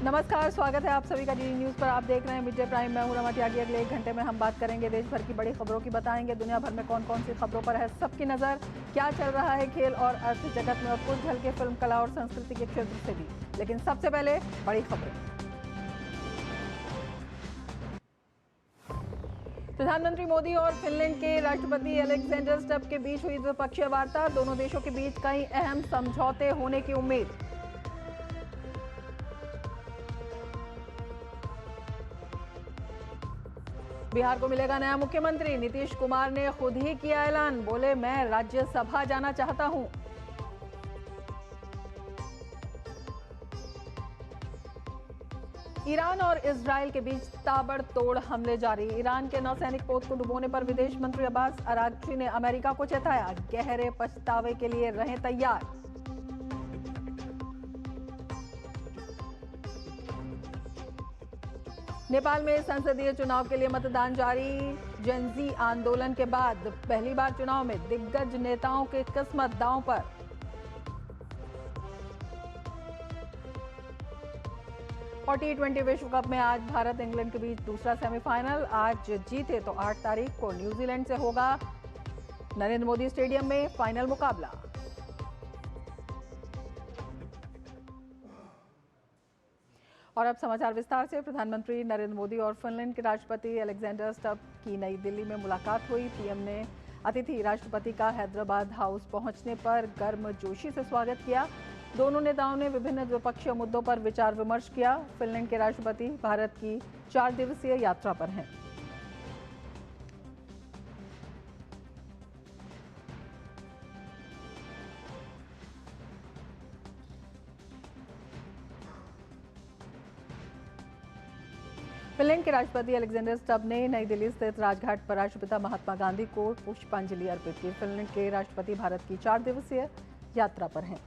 नमस्कार, स्वागत है आप सभी का डीडी न्यूज़ पर। आप देख रहे हैं मिड डे प्राइम। मैं हूं रमा त्यागी। अगले 1 घंटे में हम बात करेंगे देश भर की बड़ी खबरों की, बताएंगे दुनिया भर में कौन कौन सी खबरों पर है सबकी नज़र, क्या चल रहा है खेल और अर्थ जगत में, और कुछ झलके फिल्म, कला और संस्कृति के क्षेत्र से भी। लेकिन सबसे पहले बड़ी खबरें। प्रधानमंत्री मोदी और फिनलैंड के राष्ट्रपति अलेक्जेंडर स्टब के बीच हुई द्विपक्षीय वार्ता। दोनों देशों के बीच कई अहम समझौते होने की उम्मीद। बिहार को मिलेगा नया मुख्यमंत्री। नीतीश कुमार ने खुद ही किया ऐलान, बोले मैं राज्यसभा जाना चाहता हूं। ईरान और इजरायल के बीच ताबड़तोड़ हमले जारी। ईरान के नौसैनिक पोत को डुबोने पर विदेश मंत्री अब्बास अरागची ने अमेरिका को चेताया, गहरे पछतावे के लिए रहें तैयार। नेपाल में संसदीय चुनाव के लिए मतदान जारी। जेनजी आंदोलन के बाद पहली बार चुनाव में दिग्गज नेताओं की किस्मत दांव पर। और T20 विश्व कप में आज भारत इंग्लैंड के बीच दूसरा सेमीफाइनल। आज जीते तो 8 तारीख को न्यूजीलैंड से होगा नरेंद्र मोदी स्टेडियम में फाइनल मुकाबला। और अब समाचार विस्तार से। प्रधानमंत्री नरेंद्र मोदी और फिनलैंड के राष्ट्रपति अलेक्जेंडर स्टब की नई दिल्ली में मुलाकात हुई। पीएम ने अतिथि राष्ट्रपति का हैदराबाद हाउस पहुंचने पर गर्मजोशी से स्वागत किया। दोनों नेताओं ने विभिन्न द्विपक्षीय मुद्दों पर विचार विमर्श किया। फिनलैंड के राष्ट्रपति भारत की 4 दिवसीय यात्रा पर हैं। फिनलैंड के राष्ट्रपति अलेक्जेंडर स्टब ने नई दिल्ली स्थित राजघाट पर राष्ट्रपिता महात्मा गांधी को पुष्पांजलि अर्पित की। फिनलैंड के राष्ट्रपति भारत की 4 दिवसीय यात्रा पर हैं।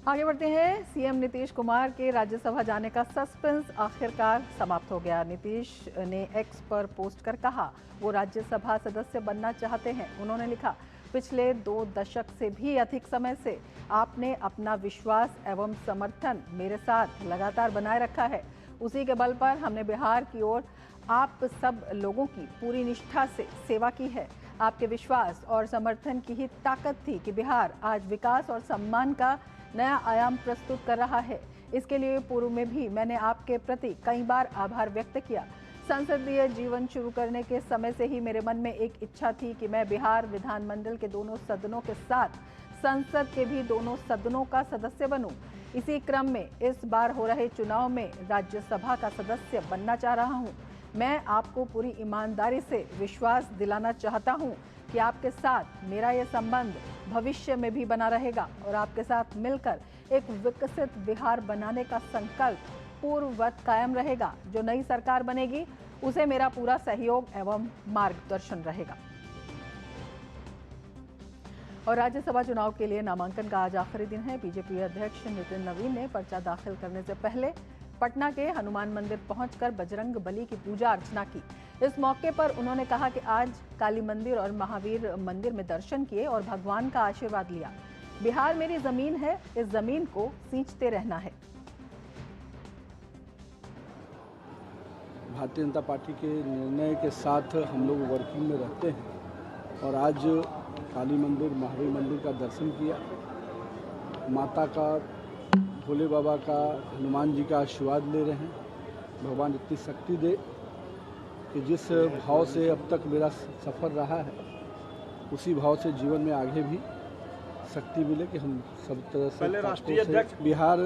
आगे बढ़ते हैं। सीएम नीतीश कुमार के राज्यसभा जाने का सस्पेंस आखिरकार समाप्त हो गया। नीतीश ने एक्स पर पोस्ट कर कहा वो राज्यसभा सदस्य बनना चाहते हैं। उन्होंने लिखा, पिछले 2 दशक से भी अधिक समय से आपने अपना विश्वास एवं समर्थन मेरे साथ लगातार बनाए रखा है। उसी के बल पर हमने बिहार की ओर आप सब लोगों की पूरी निष्ठा से सेवा की है। आपके विश्वास और समर्थन की ही ताकत थी कि बिहार आज विकास और सम्मान का नया आयाम प्रस्तुत कर रहा है। इसके लिए पूर्व में भी मैंने आपके प्रति कई बार आभार व्यक्त किया। संसदीय जीवन शुरू करने के समय से ही मेरे मन में एक इच्छा थी कि मैं बिहार विधानमंडल के दोनों सदनों के साथ संसद के भी दोनों सदनों का सदस्य बनूं। इसी क्रम में इस बार हो रहे चुनाव में राज्यसभा का सदस्य बनना चाह रहा हूं। मैं आपको पूरी ईमानदारी से विश्वास दिलाना चाहता हूं कि आपके साथ मेरा ये संबंध भविष्य में भी बना रहेगा और आपके साथ मिलकर एक विकसित बिहार बनाने का संकल्प पूर्ववत कायम रहेगा। जो नई सरकार बनेगी उसे मेरा पूरा सहयोग एवं मार्गदर्शन रहेगा। और राज्यसभा चुनाव के लिए नामांकन का आज आखिरी दिन है। बीजेपी अध्यक्ष नितिन नवीन ने पर्चा दाखिल करने से पहले पटना के हनुमान मंदिर पहुंचकर बजरंग बली की पूजा अर्चना की। इस मौके पर उन्होंने कहा कि आज काली मंदिर और महावीर मंदिर में दर्शन किए और भगवान का आशीर्वाद लिया। बिहार मेरी जमीन है, इस जमीन को सींचते रहना है। भारतीय जनता पार्टी के निर्णय के साथ हम लोग वर्किंग में रहते हैं और आज काली मंदिर, महावीर मंदिर का दर्शन किया। माता का, भोले बाबा का, हनुमान जी का आशीर्वाद ले रहे हैं। भगवान इतनी शक्ति दे कि जिस भाव से अब तक मेरा सफ़र रहा है उसी भाव से जीवन में आगे भी शक्ति मिले कि हम सब तरह से राष्ट्रीय अध्यक्ष। बिहार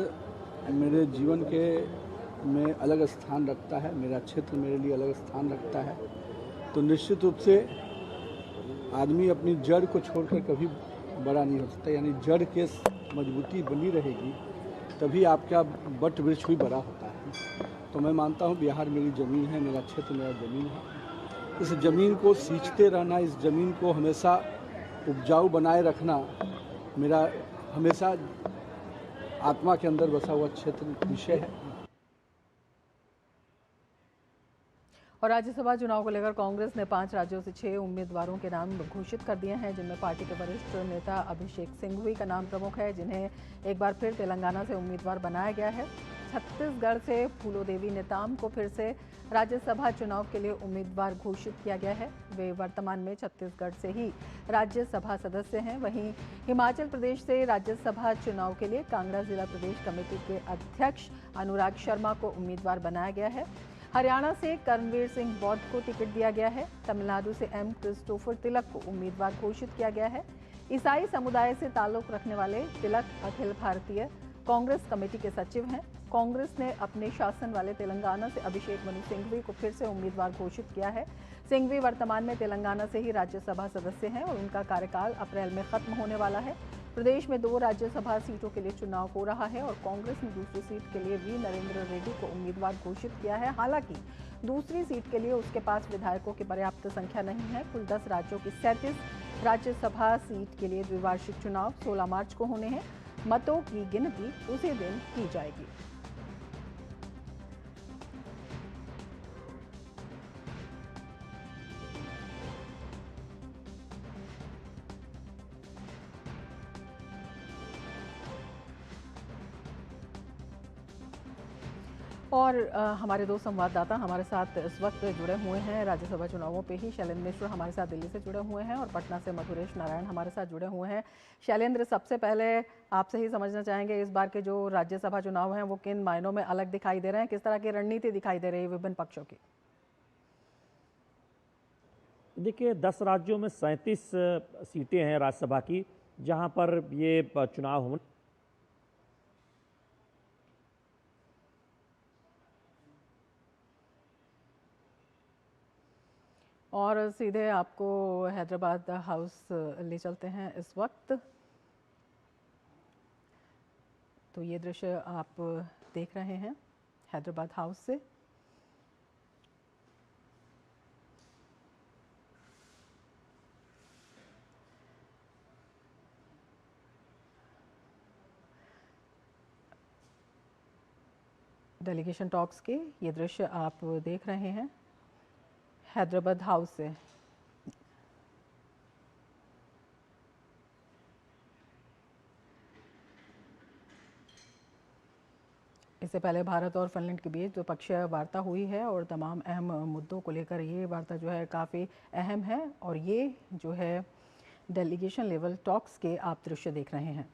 मेरे जीवन के में अलग स्थान रखता है, मेरा क्षेत्र मेरे लिए अलग स्थान रखता है। तो निश्चित रूप से आदमी अपनी जड़ को छोड़कर कभी बड़ा नहीं हो सकता, यानी जड़ के मजबूती बनी रहेगी तभी आपका वट वृक्ष भी बड़ा होता है। तो मैं मानता हूँ बिहार मेरी ज़मीन है, मेरा क्षेत्र मेरा ज़मीन है। इस ज़मीन को सींचते रहना, इस ज़मीन को हमेशा उपजाऊ बनाए रखना मेरा हमेशा आत्मा के अंदर बसा हुआ क्षेत्र विषय है। और राज्यसभा चुनाव को लेकर कांग्रेस ने 5 राज्यों से 6 उम्मीदवारों के नाम घोषित कर दिए हैं, जिनमें पार्टी के वरिष्ठ नेता अभिषेक सिंघवी का नाम प्रमुख है, जिन्हें एक बार फिर तेलंगाना से उम्मीदवार बनाया गया है। छत्तीसगढ़ से फूलोदेवी नेताम को फिर से राज्यसभा चुनाव के लिए उम्मीदवार घोषित किया गया है। वे वर्तमान में छत्तीसगढ़ से ही राज्यसभा सदस्य हैं। वहीं हिमाचल प्रदेश से राज्यसभा चुनाव के लिए कांगड़ा जिला प्रदेश कमेटी के अध्यक्ष अनुराग शर्मा को उम्मीदवार बनाया गया है। हरियाणा से कर्मवीर सिंह बौद्ध को टिकट दिया गया है। तमिलनाडु से एम क्रिस्टोफर तिलक को उम्मीदवार घोषित किया गया है। ईसाई समुदाय से ताल्लुक रखने वाले तिलक अखिल भारतीय कांग्रेस कमेटी के सचिव हैं। कांग्रेस ने अपने शासन वाले तेलंगाना से अभिषेक मनु सिंघवी को फिर से उम्मीदवार घोषित किया है। सिंघवी वर्तमान में तेलंगाना से ही राज्यसभा सदस्य हैं और उनका कार्यकाल अप्रैल में खत्म होने वाला है। प्रदेश में 2 राज्यसभा सीटों के लिए चुनाव हो रहा है और कांग्रेस ने दूसरी सीट के लिए वी नरेंद्र रेड्डी को उम्मीदवार घोषित किया है। हालांकि दूसरी सीट के लिए उसके पास विधायकों की पर्याप्त संख्या नहीं है। कुल 10 राज्यों की 37 राज्यसभा सीट के लिए द्विवार्षिक चुनाव 16 मार्च को होने हैं। मतों की गिनती उसी दिन की जाएगी। और हमारे 2 संवाददाता हमारे साथ इस वक्त जुड़े हुए हैं राज्यसभा चुनावों पे ही। शैलेंद्र मिश्र हमारे साथ दिल्ली से जुड़े हुए हैं और पटना से मधुरेश नारायण हमारे साथ जुड़े हुए हैं। शैलेंद्र, सबसे पहले आपसे ही समझना चाहेंगे इस बार के जो राज्यसभा चुनाव हैं वो किन मायनों में अलग दिखाई दे रहे हैं, किस तरह की रणनीति दिखाई दे रही है विभिन्न पक्षों की? देखिए, 10 राज्यों में 37 सीटें हैं राज्यसभा की, जहां पर ये चुनाव होने। और सीधे आपको हैदराबाद हाउस ले चलते हैं इस वक्त। तो ये दृश्य आप देख रहे हैं हैदराबाद हाउस से। डेलीगेशन टॉक्स के ये दृश्य आप देख रहे हैं हैदराबाद हाउस से। इससे पहले भारत और फिनलैंड के बीच द्विपक्षीय वार्ता हुई है और तमाम अहम मुद्दों को लेकर ये वार्ता जो है काफ़ी अहम है और ये जो है डेलीगेशन लेवल टॉक्स के आप दृश्य देख रहे हैं।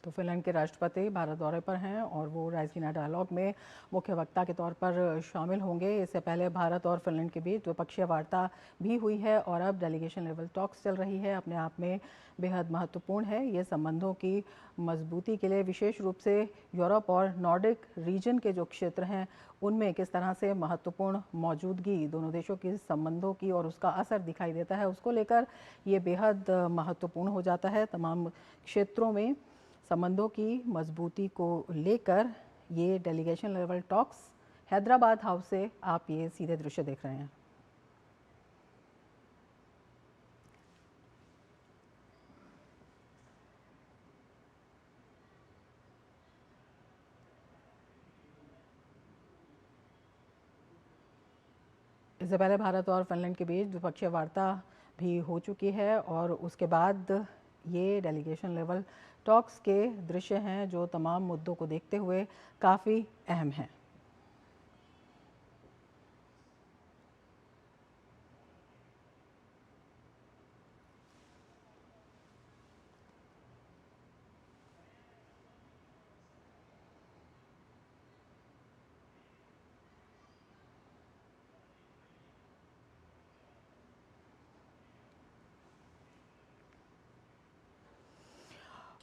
तो फिनलैंड के राष्ट्रपति भारत दौरे पर हैं और वो राइसिना डायलॉग में मुख्य वक्ता के तौर पर शामिल होंगे। इससे पहले भारत और फिनलैंड के बीच द्विपक्षीय वार्ता भी हुई है और अब डेलीगेशन लेवल टॉक्स चल रही है। अपने आप में बेहद महत्वपूर्ण है। ये संबंधों की मजबूती के लिए विशेष रूप से यूरोप और नॉर्डिक रीजन के जो क्षेत्र हैं उनमें किस तरह से महत्वपूर्ण मौजूदगी दोनों देशों के संबंधों की और उसका असर दिखाई देता है, उसको लेकर ये बेहद महत्वपूर्ण हो जाता है। तमाम क्षेत्रों में संबंधों की मजबूती को लेकर ये delegation level talks Hyderabad house से आप ये सीधे दृश्य देख रहे हैं। इससे पहले भारत और फिनलैंड के बीच द्विपक्षीय वार्ता भी हो चुकी है और उसके बाद ये डेलीगेशन लेवल टॉक्स के दृश्य हैं जो तमाम मुद्दों को देखते हुए काफ़ी अहम हैं।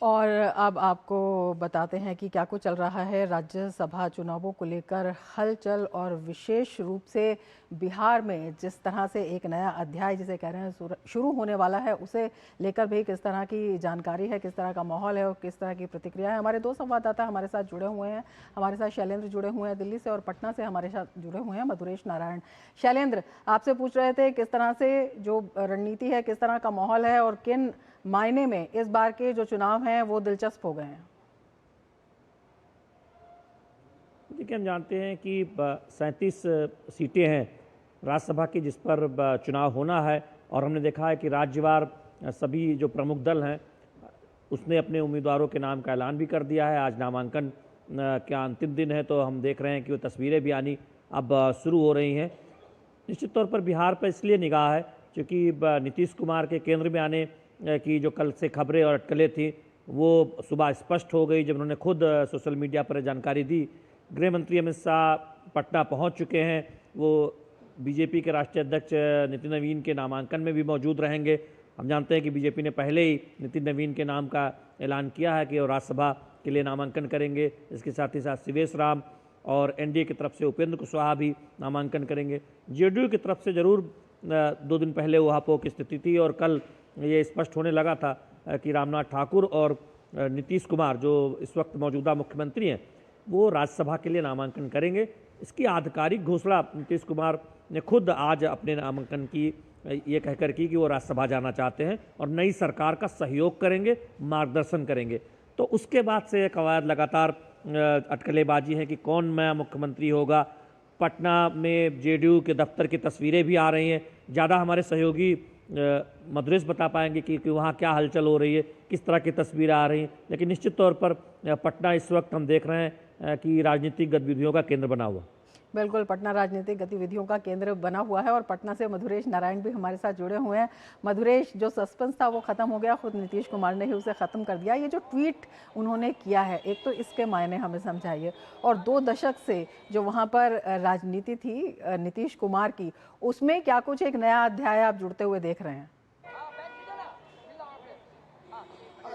और अब आपको बताते हैं कि क्या कुछ चल रहा है राज्यसभा चुनावों को लेकर हलचल, और विशेष रूप से बिहार में जिस तरह से एक नया अध्याय जिसे कह रहे हैं शुरू होने वाला है, उसे लेकर भी किस तरह की जानकारी है, किस तरह का माहौल है और किस तरह की प्रतिक्रिया है। हमारे दो संवाददाता हमारे साथ जुड़े हुए हैं। हमारे साथ शैलेंद्र जुड़े हुए हैं दिल्ली से, और पटना से हमारे साथ जुड़े हुए हैं मधुरेश नारायण। शैलेंद्र, आपसे पूछ रहे थे किस तरह से जो रणनीति है, किस तरह का माहौल है और किन मायने में इस बार के जो चुनाव हैं वो दिलचस्प हो गए हैं। देखिए, हम जानते हैं कि 37 सीटें हैं राज्यसभा की जिस पर चुनाव होना है, और हमने देखा है कि राज्यवार सभी जो प्रमुख दल हैं उसने अपने उम्मीदवारों के नाम का ऐलान भी कर दिया है। आज नामांकन का अंतिम दिन है, तो हम देख रहे हैं कि वो तस्वीरें भी आनी अब शुरू हो रही हैं। निश्चित तौर पर बिहार पर इसलिए निगाह है क्योंकि नीतीश कुमार के केंद्र में आने की जो कल से खबरें और अटकलें थी वो सुबह स्पष्ट हो गई जब उन्होंने खुद सोशल मीडिया पर जानकारी दी। गृह मंत्री अमित शाह पटना पहुंच चुके हैं। वो बीजेपी के राष्ट्रीय अध्यक्ष नितिन नवीन के नामांकन में भी मौजूद रहेंगे। हम जानते हैं कि बीजेपी ने पहले ही नितिन नवीन के नाम का ऐलान किया है कि वो राज्यसभा के लिए नामांकन करेंगे। इसके साथ ही साथ शिवेश राम और एनडीए की तरफ से उपेंद्र कुशवाहा भी नामांकन करेंगे। जेडीयू की तरफ से जरूर 2 दिन पहले उहापोह की स्थिति थी, और कल ये स्पष्ट होने लगा था कि रामनाथ ठाकुर और नीतीश कुमार जो इस वक्त मौजूदा मुख्यमंत्री हैं वो राज्यसभा के लिए नामांकन करेंगे। इसकी आधिकारिक घोषणा नीतीश कुमार ने खुद आज अपने नामांकन की ये कहकर की कि वो राज्यसभा जाना चाहते हैं और नई सरकार का सहयोग करेंगे, मार्गदर्शन करेंगे। तो उसके बाद से कवायद लगातार अटकलेबाजी है कि कौन नया मुख्यमंत्री होगा। पटना में जेडीयू के दफ्तर की तस्वीरें भी आ रही हैं। ज़्यादा हमारे सहयोगी मधुरेश बता पाएंगे कि वहाँ क्या हलचल हो रही है, किस तरह की तस्वीरें आ रही हैं। लेकिन निश्चित तौर पर पटना इस वक्त हम देख रहे हैं कि राजनीतिक गतिविधियों का केंद्र बना हुआ। बिल्कुल, पटना राजनीतिक गतिविधियों का केंद्र बना हुआ है, और पटना से मधुरेश नारायण भी हमारे साथ जुड़े हुए हैं। मधुरेश, जो सस्पेंस था वो खत्म हो गया, खुद नीतीश कुमार ने ही उसे खत्म कर दिया। ये जो ट्वीट उन्होंने किया है, एक तो इसके मायने हमें समझाइए, और 2 दशक से जो वहाँ पर राजनीति थी नीतीश कुमार की, उसमें क्या कुछ एक नया अध्याय आप जुड़ते हुए देख रहे हैं?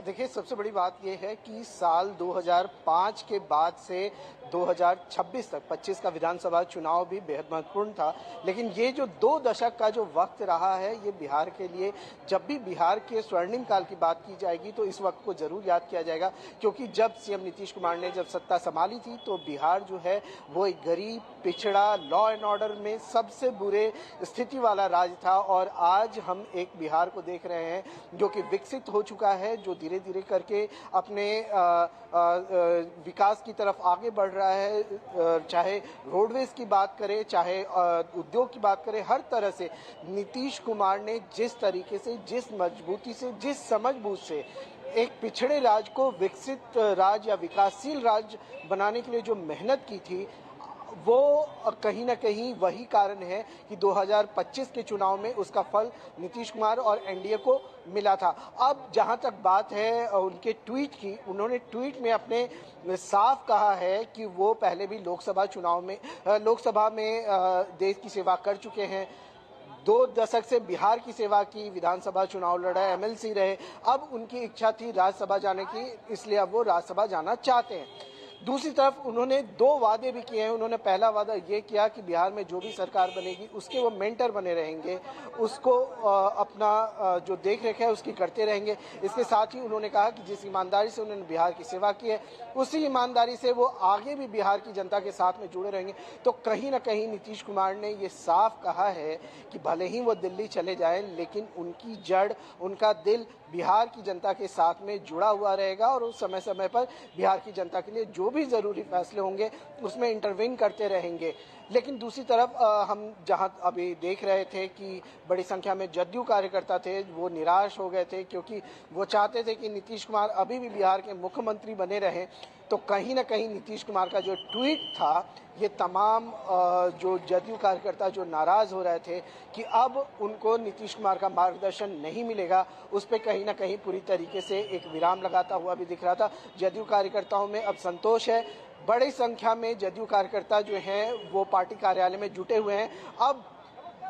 देखिए, सबसे बड़ी बात यह है कि साल 2005 के बाद से 2026 तक 25 का विधानसभा चुनाव भी बेहद महत्वपूर्ण था। लेकिन ये जो 2 दशक का जो वक्त रहा है, ये बिहार के लिए, जब भी बिहार के स्वर्णिम काल की बात की जाएगी तो इस वक्त को जरूर याद किया जाएगा। क्योंकि जब सीएम नीतीश कुमार ने जब सत्ता संभाली थी तो बिहार जो है वो एक गरीब, पिछड़ा, लॉ एंड ऑर्डर में सबसे बुरे स्थिति वाला राज्य था। और आज हम एक बिहार को देख रहे हैं जो कि विकसित हो चुका है, जो धीरे धीरे करके अपने विकास की तरफ आगे बढ़ रहा है। चाहे रोडवेज की बात करें, चाहे उद्योग की बात करें, हर तरह से नीतीश कुमार ने जिस तरीके से, जिस मजबूती से, जिस समझबूझ से एक पिछड़े राज्य को विकसित राज्य या विकासशील राज्य बनाने के लिए जो मेहनत की थी, वो कहीं ना कहीं वही कारण है कि 2025 के चुनाव में उसका फल नीतीश कुमार और एनडीए को मिला था। अब जहां तक बात है उनके ट्वीट की, उन्होंने ट्वीट में अपने साफ कहा है कि वो पहले भी लोकसभा में देश की सेवा कर चुके हैं। 2 दशक से बिहार की सेवा की, विधानसभा चुनाव लड़ा, एमएलसी रहे। अब उनकी इच्छा थी राज्यसभा जाने की, इसलिए अब वो राज्यसभा जाना चाहते हैं। दूसरी तरफ उन्होंने 2 वादे भी किए हैं। उन्होंने पहला वादा ये किया कि बिहार में जो भी सरकार बनेगी उसके वो मेंटर बने रहेंगे, उसको अपना जो देख रेख है उसकी करते रहेंगे। इसके साथ ही उन्होंने कहा कि जिस ईमानदारी से उन्होंने बिहार की सेवा की है, उसी ईमानदारी से वो आगे भी बिहार की जनता के साथ में जुड़े रहेंगे। तो कहीं ना कहीं नीतीश कुमार ने ये साफ कहा है कि भले ही वो दिल्ली चले जाएं, लेकिन उनकी जड़, उनका दिल बिहार की जनता के साथ में जुड़ा हुआ रहेगा, और उस समय समय पर बिहार की जनता के लिए जो भी जरूरी फैसले होंगे उसमें इंटरवीन करते रहेंगे। लेकिन दूसरी तरफ हम जहां अभी देख रहे थे कि बड़ी संख्या में जदयू कार्यकर्ता थे, वो निराश हो गए थे क्योंकि वो चाहते थे कि नीतीश कुमार अभी भी बिहार के मुख्यमंत्री बने रहें। तो कहीं ना कहीं नीतीश कुमार का जो ट्वीट था, ये तमाम जो जदयू कार्यकर्ता जो नाराज हो रहे थे कि अब उनको नीतीश कुमार का मार्गदर्शन नहीं मिलेगा, उस पर कहीं ना कहीं पूरी तरीके से एक विराम लगाता हुआ भी दिख रहा था। जदयू कार्यकर्ताओं में अब संतोष है। बड़ी संख्या में जदयू कार्यकर्ता जो हैं वो पार्टी कार्यालय में जुटे हुए हैं। अब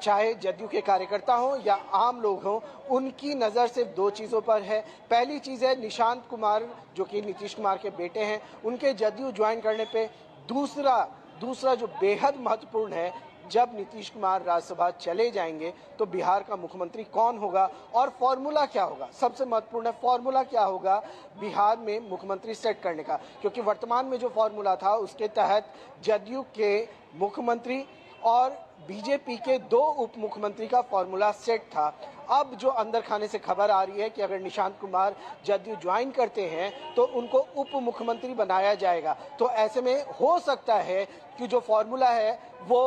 चाहे जदयू के कार्यकर्ता हो या आम लोग हों, उनकी नज़र सिर्फ दो चीज़ों पर है। पहली चीज़ है निशांत कुमार, जो कि नीतीश कुमार के बेटे हैं, उनके जदयू ज्वाइन करने पे। दूसरा जो बेहद महत्वपूर्ण है, जब नीतीश कुमार राज्यसभा चले जाएंगे तो बिहार का मुख्यमंत्री कौन होगा और फॉर्मूला क्या होगा। सबसे महत्वपूर्ण है फॉर्मूला क्या होगा बिहार में मुख्यमंत्री सेट करने का, क्योंकि वर्तमान में जो फॉर्मूला था उसके तहत जदयू के मुख्यमंत्री और बीजेपी के 2 उप मुख्यमंत्री का फॉर्मूला सेट था। अब जो अंदर खाने से खबर आ रही है कि अगर निशांत कुमार जदयू ज्वाइन करते हैं तो उनको उप मुख्यमंत्री बनाया जाएगा। तो ऐसे में हो सकता है कि जो फॉर्मूला है वो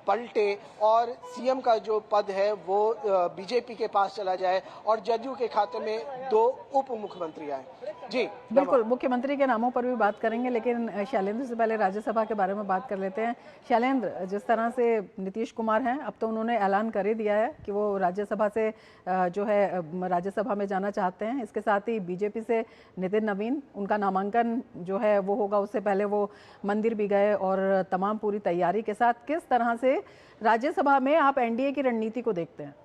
पलटे और सीएम का जो पद है वो बीजेपी के पास चला जाए और जदयू के खाते में 2 उप मुख्यमंत्री आए। जी बिल्कुल, मुख्यमंत्री के नामों पर भी बात करेंगे, लेकिन शैलेंद्र से पहले राज्यसभा के बारे में बात कर लेते हैं। शैलेंद्र, जिस तरह से नीतीश कुमार हैं, अब तो उन्होंने ऐलान कर ही दिया है कि वो राज्यसभा से जो है राज्यसभा में जाना चाहते हैं। इसके साथ ही बीजेपी से नितिन नवीन, उनका नामांकन जो है वो होगा, उससे पहले वो मंदिर भी गए और तमाम पूरी तैयारी के साथ। किस तरह से राज्यसभा में आप एनडीए की रणनीति को देखते हैं?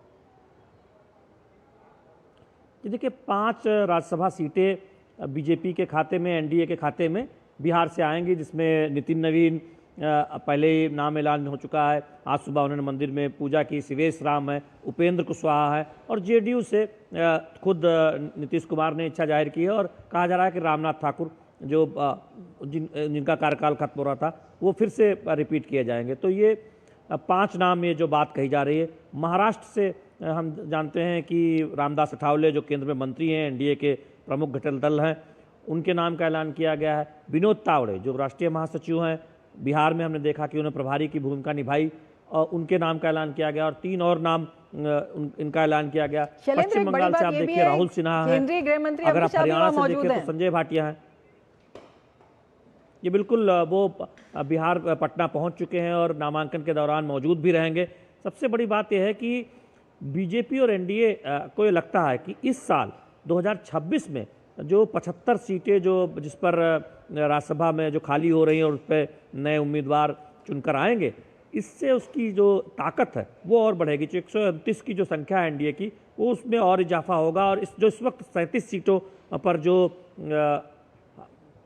देखिए, 5 राज्यसभा सीटें बीजेपी के खाते में, एनडीए के खाते में बिहार से आएंगी, जिसमें नितिन नवीन पहले ही नाम ऐलान हो चुका है। आज सुबह उन्होंने मंदिर में पूजा की। शिवेश राम है, उपेंद्र कुशवाहा है और जेडीयू से खुद नीतीश कुमार ने इच्छा जाहिर की है और कहा जा रहा है कि रामनाथ ठाकुर जो जिनका कार्यकाल खत्म हो रहा था वो फिर से रिपीट किए जाएंगे। तो ये 5 नाम, ये जो बात कही जा रही है। महाराष्ट्र से हम जानते हैं कि रामदास अठावले जो केंद्र में मंत्री हैं, एनडीए के प्रमुख घटक दल हैं, उनके नाम का ऐलान किया गया है। विनोद तावड़े जो राष्ट्रीय महासचिव हैं, बिहार में हमने देखा कि उन्होंने प्रभारी की भूमिका निभाई और उनके नाम का ऐलान किया गया और 3 और नाम इनका ऐलान किया गया। पश्चिम बंगाल से आप देखिए राहुल सिन्हा है, अगर आप हरियाणा से देखें तो संजय भाटिया है। ये बिल्कुल वो बिहार पटना पहुंच चुके हैं और नामांकन के दौरान मौजूद भी रहेंगे। सबसे बड़ी बात यह है कि बीजेपी और एनडीए को ये लगता है कि इस साल 2026 में जो 75 सीटें जो जिस पर राज्यसभा में जो खाली हो रही हैं और उस पर नए उम्मीदवार चुनकर आएंगे, इससे उसकी जो ताकत है वो और बढ़ेगी। जो 129 की जो संख्या है एनडीए की, वो उसमें और इजाफा होगा और इस वक्त 37 सीटों पर जो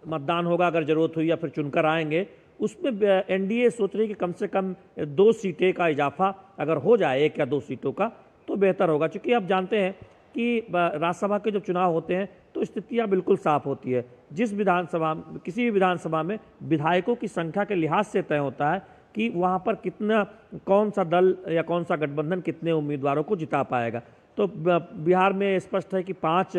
मतदान होगा, अगर जरूरत हुई या फिर चुनकर आएंगे, उसमें एनडीए सोच रही है कि कम से कम 2 सीटें का इजाफा अगर हो जाए, 1 या 2 सीटों का, तो बेहतर होगा। क्योंकि आप जानते हैं कि राज्यसभा के जब चुनाव होते हैं तो स्थितियां बिल्कुल साफ होती है। किसी भी विधानसभा में विधायकों की संख्या के लिहाज से तय होता है कि वहां पर कौन सा दल या कौन सा गठबंधन कितने उम्मीदवारों को जिता पाएगा। तो बिहार में स्पष्ट है कि 5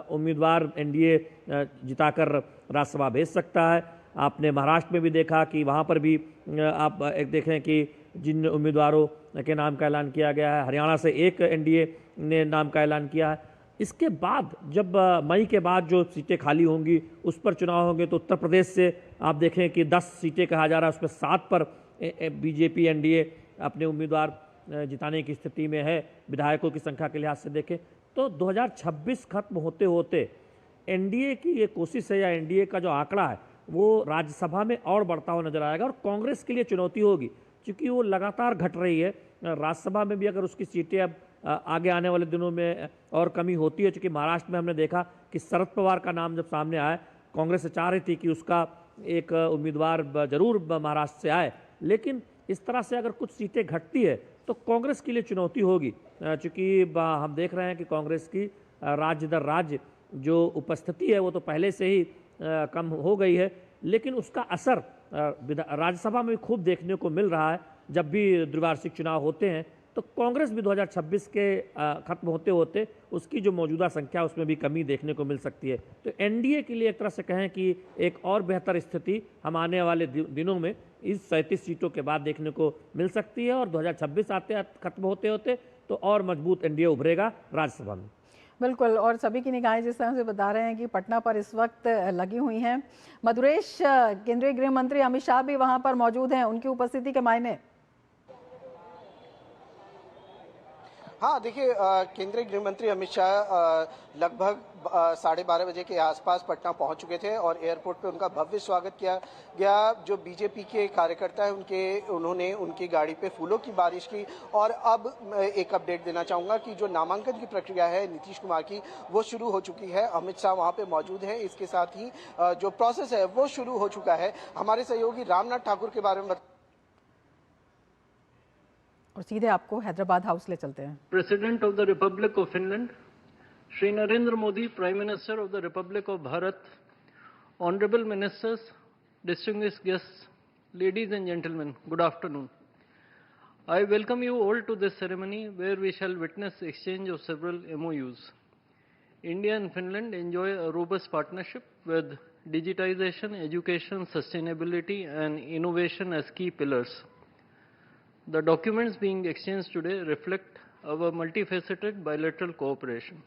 उम्मीदवार एनडीए जिताकर राज्यसभा भेज सकता है। आपने महाराष्ट्र में भी देखा कि वहाँ पर भी आप एक देखें कि जिन उम्मीदवारों के नाम का ऐलान किया गया है, हरियाणा से 1 एनडीए ने नाम का ऐलान किया है। इसके बाद जब मई के बाद जो सीटें खाली होंगी उस पर चुनाव होंगे, तो उत्तर प्रदेश से आप देखें कि 10 सीटें कहा जा रहा है, उसमें 7 पर बीजेपी एनडीए अपने उम्मीदवार जिताने की स्थिति में है। विधायकों की संख्या के लिहाज से देखें तो 2026 खत्म होते होते एनडीए की ये कोशिश है या एनडीए का जो आंकड़ा है वो राज्यसभा में और बढ़ता हुआ नजर आएगा और कांग्रेस के लिए चुनौती होगी, क्योंकि वो लगातार घट रही है। राज्यसभा में भी अगर उसकी सीटें अब आगे आने वाले दिनों में और कमी होती है, क्योंकि महाराष्ट्र में हमने देखा कि शरद पवार का नाम जब सामने आया, कांग्रेस चाह रही थी कि उसका एक उम्मीदवार जरूर महाराष्ट्र से आए, लेकिन इस तरह से अगर कुछ सीटें घटती है तो कांग्रेस के लिए चुनौती होगी। चूँकि हम देख रहे हैं कि कांग्रेस की राज्य दर राज्य जो उपस्थिति है वो तो पहले से ही कम हो गई है, लेकिन उसका असर राज्यसभा में भी खूब देखने को मिल रहा है। जब भी द्विवार्षिक चुनाव होते हैं तो कांग्रेस भी 2026 के खत्म होते होते उसकी जो मौजूदा संख्या उसमें भी कमी देखने को मिल सकती है। तो एनडीए के लिए एक तरह से कहें कि एक और बेहतर स्थिति हम आने वाले दिनों में इस 37 सीटों के बाद देखने को मिल सकती है और 2026 आते खत्म होते होते तो और मजबूत एनडीए उभरेगा राज्यसभा में। बिल्कुल, और सभी की निगाहें जिस तरह से बता रहे हैं कि पटना पर इस वक्त लगी हुई हैं। मधुरेश, केंद्रीय गृह मंत्री अमित शाह भी वहां पर मौजूद हैं, उनकी उपस्थिति के मायने? हाँ, देखिए केंद्रीय गृह मंत्री अमित शाह लगभग 12:30 बजे के आसपास पटना पहुंच चुके थे और एयरपोर्ट पे उनका भव्य स्वागत किया गया। जो बीजेपी के कार्यकर्ता हैं उन्होंने उनकी गाड़ी पे फूलों की बारिश की। और अब मैं एक अपडेट देना चाहूंगा कि जो नामांकन की प्रक्रिया है नीतीश कुमार की वो शुरू हो चुकी है। अमित शाह वहां पे मौजूद है। इसके साथ ही जो प्रोसेस है वो शुरू हो चुका है। हमारे सहयोगी रामनाथ ठाकुर के बारे में और सीधे आपको हैदराबाद हाउस ले चलते हैं। President of the Republic of Finland, Shri Narendra Modi, Prime Minister of the Republic of Bharat, Honorable Ministers, distinguished guests, ladies and gentlemen, good afternoon. I welcome you all to this ceremony where we shall witness exchange of several MOUs. India and Finland enjoy a robust partnership with digitization, education, sustainability, and innovation as key pillars. The documents being exchanged today reflect our multifaceted bilateral cooperation.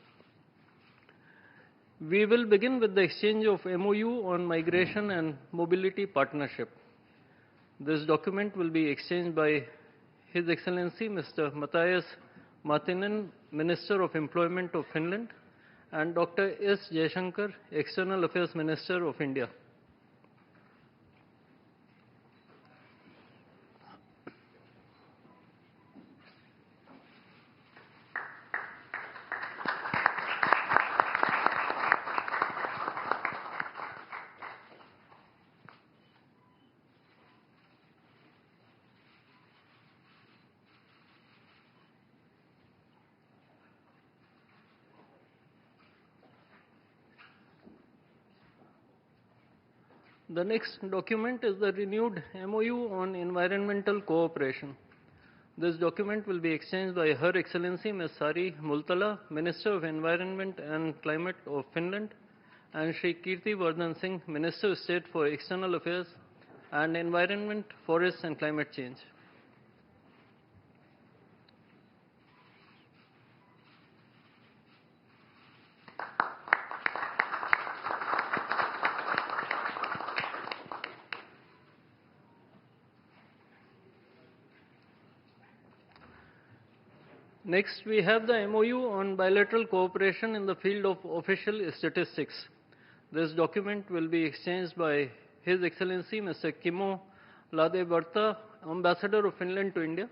We will begin with the exchange of MOU on migration and mobility partnership. This document will be exchanged by His Excellency Mr. Mattias Marttinen, Minister of Employment of Finland, and Dr. S. Jaishankar, External Affairs Minister of India. The next document is the renewed MOU on environmental cooperation. This document will be exchanged by Her Excellency Ms. Sari Multala, Minister of Environment and Climate of Finland, and Shri Kirti Vardhan Singh, Minister of State for External Affairs and Environment, Forests and Climate Change. Next, we have the MOU on bilateral cooperation in the field of official statistics. This document will be exchanged by His Excellency Mr. Kimmo Ladewirta, Ambassador of Finland to India,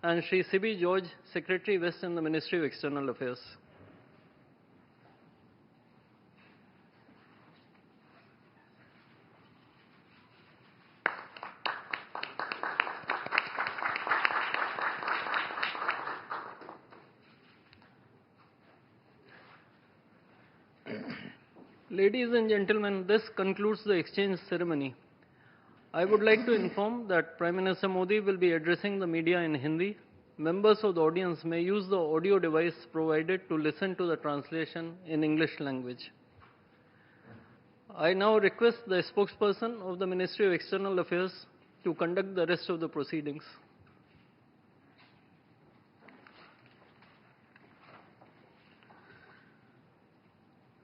and Shri Sibi George, Secretary West in the Ministry of External Affairs. Ladies and gentlemen, this concludes the exchange ceremony. I would like to inform that Prime Minister Modi will be addressing the media in Hindi. Members of the audience may use the audio device provided to listen to the translation in English language. I now request the spokesperson of the Ministry of External Affairs to conduct the rest of the proceedings.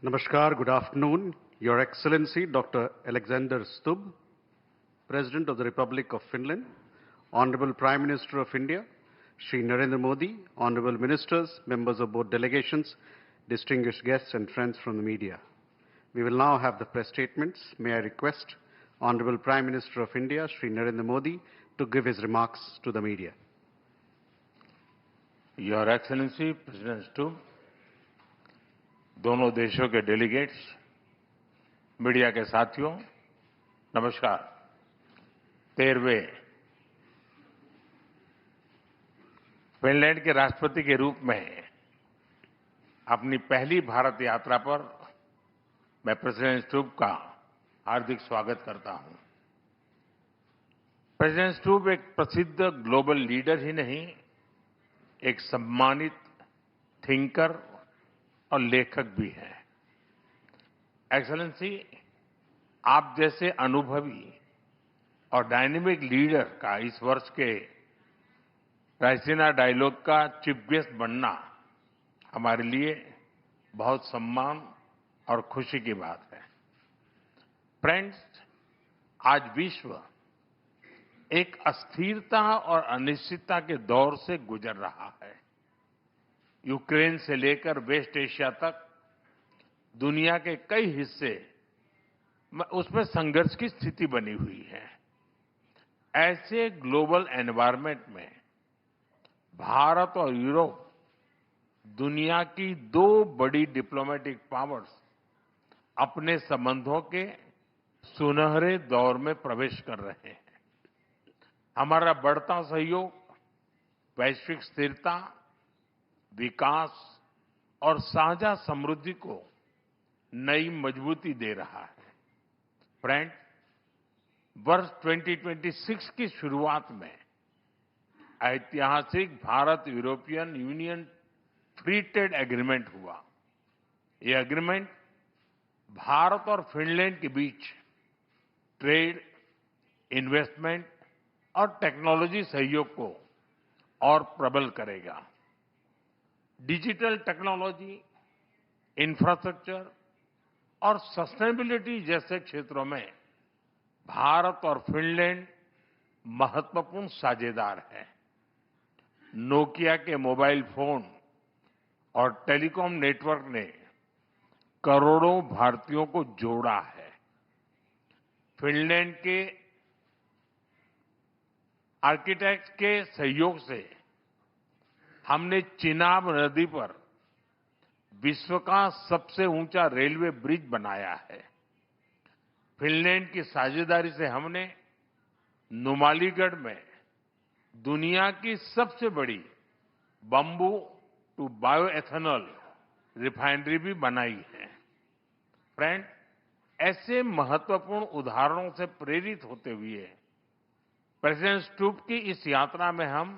Namaskar, good afternoon. Your Excellency Dr. Alexander Stubb, President of the Republic of Finland, Honorable Prime Minister of India, Shri Narendra Modi, Honorable Ministers, members of both delegations, distinguished guests and friends from the media. We will now have the press statements. May I request Honorable Prime Minister of India, Shri Narendra Modi, to give his remarks to the media. Your Excellency, President Stubb, दोनों देशों के delegates, media के साथियों, नमस्कार। 13वें Finland के राष्ट्रपति के रूप में अपनी पहली भारत यात्रा पर मैं प्रेसिडेंट स्टुब का हार्दिक स्वागत करता हूं। प्रेसिडेंट स्टुब एक प्रसिद्ध ग्लोबल लीडर ही नहीं, एक सम्मानित थिंकर और लेखक भी है। एक्सेलेंसी, आप जैसे अनुभवी और डायनेमिक लीडर का इस वर्ष के रायसीना डायलॉग का चीफ गेस्ट बनना हमारे लिए बहुत सम्मान और खुशी की बात है। फ्रेंड्स, आज विश्व एक अस्थिरता और अनिश्चितता के दौर से गुजर रहा है। यूक्रेन से लेकर वेस्ट एशिया तक दुनिया के कई हिस्से उसमें संघर्ष की स्थिति बनी हुई है। ऐसे ग्लोबल एनवायरनमेंट में भारत और यूरोप दुनिया की दो बड़ी डिप्लोमेटिक पावर्स अपने संबंधों के सुनहरे दौर में प्रवेश कर रहे हैं। हमारा बढ़ता सहयोग वैश्विक स्थिरता, विकास और साझा समृद्धि को नई मजबूती दे रहा है। फ्रेंड, वर्ष 2026 की शुरुआत में ऐतिहासिक Bharat European union free trade agreement हुआ। यह एग्रीमेंट भारत और फिनलैंड के बीच ट्रेड, इन्वेस्टमेंट और टेक्नोलॉजी सहयोग को और प्रबल करेगा। डिजिटल टेक्नोलॉजी, इंफ्रास्ट्रक्चर और सस्टेनेबिलिटी जैसे क्षेत्रों में भारत और फिनलैंड महत्वपूर्ण साझेदार हैं। नोकिया के मोबाइल फोन और टेलीकॉम नेटवर्क ने करोड़ों भारतीयों को जोड़ा है। फिनलैंड के आर्किटेक्ट के सहयोग से हमने चिनाब नदी पर विश्व का सबसे ऊंचा रेलवे ब्रिज बनाया है। फिनलैंड की साझेदारी से हमने नुमालीगढ़ में दुनिया की सबसे बड़ी बंबू टू बायोएथेनॉल रिफाइनरी भी बनाई है। फ्रेंड, ऐसे महत्वपूर्ण उदाहरणों से प्रेरित होते हुए प्रेसिडेंट स्टुब की इस यात्रा में हम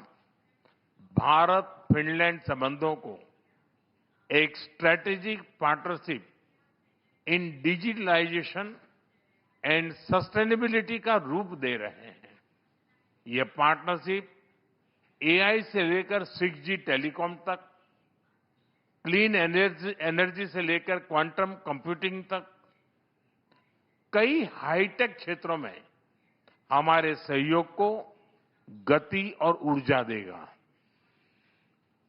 भारत फिनलैंड संबंधों को एक strategic partnership in digitalisation and sustainability का रूप दे रहे हैं। यह पार्टनरशिप एआई से लेकर 6G टेलीकॉम तक, क्लीन एनर्जी से लेकर क्वांटम कंप्यूटिंग तक कई हाईटेक क्षेत्रों में हमारे सहयोग को गति और ऊर्जा देगा।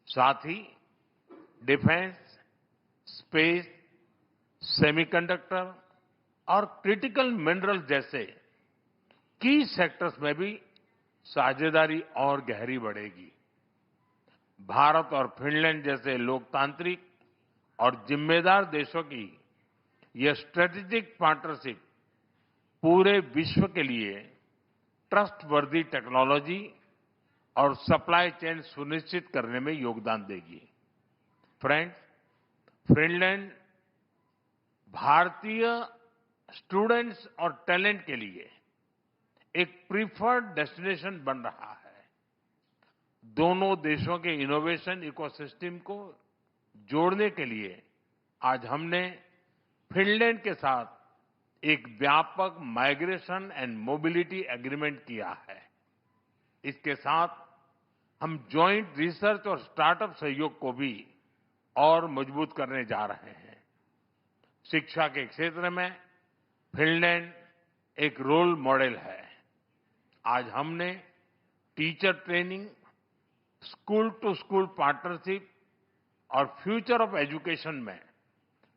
साथ ही डिफेंस, स्पेस, सेमीकंडक्टर और क्रिटिकल मिनरल जैसे की सेक्टर्स में भी साझेदारी और गहरी बढ़ेगी। भारत और फिनलैंड जैसे लोकतांत्रिक और जिम्मेदार देशों की यह स्ट्रेटेजिक पार्टनरशिप पूरे विश्व के लिए ट्रस्टवर्दी टेक्नोलॉजी और सप्लाई चेन सुनिश्चित करने में योगदान देगी। फ्रेंड्स, फिनलैंड भारतीय स्टूडेंट्स और टैलेंट के लिए एक प्रीफर्ड डेस्टिनेशन बन रहा है। दोनों देशों के इनोवेशन इकोसिस्टम को जोड़ने के लिए आज हमने फिनलैंड के साथ एक व्यापक माइग्रेशन एंड मोबिलिटी एग्रीमेंट किया है। इसके साथ हम जॉइंट रिसर्च और स्टार्टअप सहयोग को भी और मजबूत करने जा रहे हैं। शिक्षा के क्षेत्र में फिनलैंड एक रोल मॉडल है। आज हमने teacher training, school to school partnership और फ्यूचर ऑफ एजुकेशन में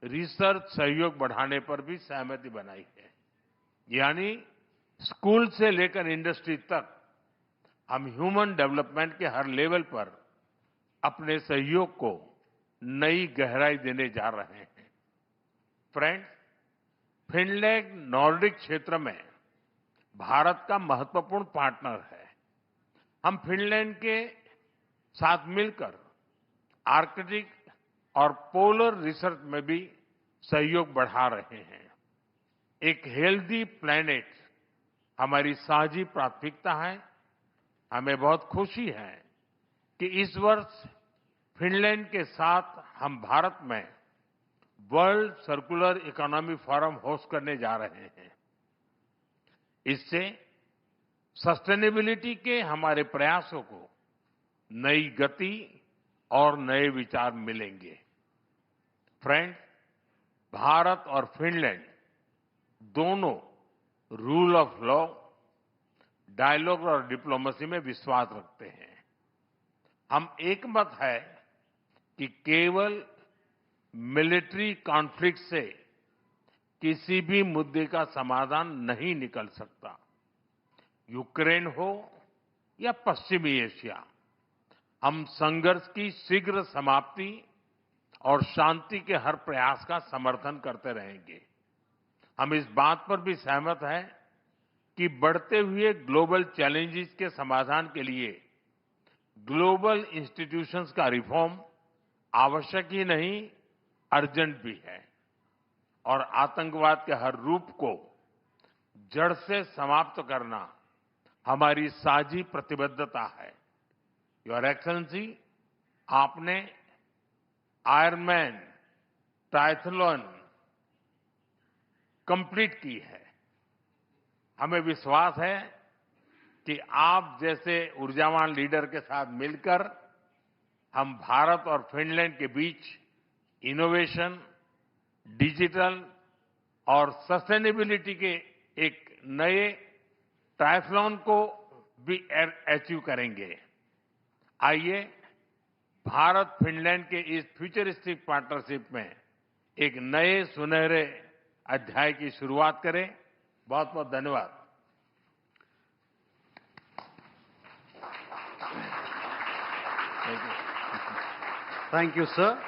रिसर्च सहयोग बढ़ाने पर भी सहमति बनाई है। यानी स्कूल से लेकर इंडस्ट्री तक हम ह्यूमन डेवलपमेंट के हर लेवल पर अपने सहयोग को नई गहराई देने जा रहे हैं। फ्रेंड्स, फिनलैंड नॉर्डिक क्षेत्र में भारत का महत्वपूर्ण पार्टनर है। हम फिनलैंड के साथ मिलकर आर्कटिक और पोलर रिसर्च में भी सहयोग बढ़ा रहे हैं। एक हेल्दी प्लैनेट हमारी साझी प्राथमिकता है। हमें बहुत खुशी है कि इस वर्ष फिनलैंड के साथ हम भारत में world circular economy forum host करने जा रहे हैं। इससे सस्टेनेबिलिटी के हमारे प्रयासों को नई गति और नए विचार मिलेंगे। फ्रेंड्स, भारत और फिनलैंड दोनों रूल ऑफ लॉ, डायलॉग और डिप्लोमेसी में विश्वास रखते हैं। हम एकमत है कि केवल मिलिट्री कॉन्फ्लिक्ट से किसी भी मुद्दे का समाधान नहीं निकल सकता। यूक्रेन हो या पश्चिमी एशिया, हम संघर्ष की शीघ्र समाप्ति और शांति के हर प्रयास का समर्थन करते रहेंगे। हम इस बात पर भी सहमत हैं कि बढ़ते हुए ग्लोबल चैलेंजेस के समाधान के लिए ग्लोबल इंस्टीट्यूशंस का रिफॉर्म आवश्यक ही नहीं, अर्जेंट भी है और आतंकवाद के हर रूप को जड़ से समाप्त करना हमारी साझी प्रतिबद्धता है। योर एक्सेलेंसी, आपने आयरनमैन ट्रायथलॉन कंप्लीट की है। हमें विश्वास है कि आप जैसे ऊर्जावान लीडर के साथ मिलकर हम भारत और फिनलैंड के बीच इनोवेशन, डिजिटल और सस्टेनेबिलिटी के एक नए ट्रायथलॉन को भी अचीव करेंगे। आइए भारत फिनलैंड के इस फ्यूचरिस्टिक पार्टनरशिप में एक नए सुनहरे अध्याय की शुरुआत करें। बहुत बहुत धन्यवाद। Thank you, sir.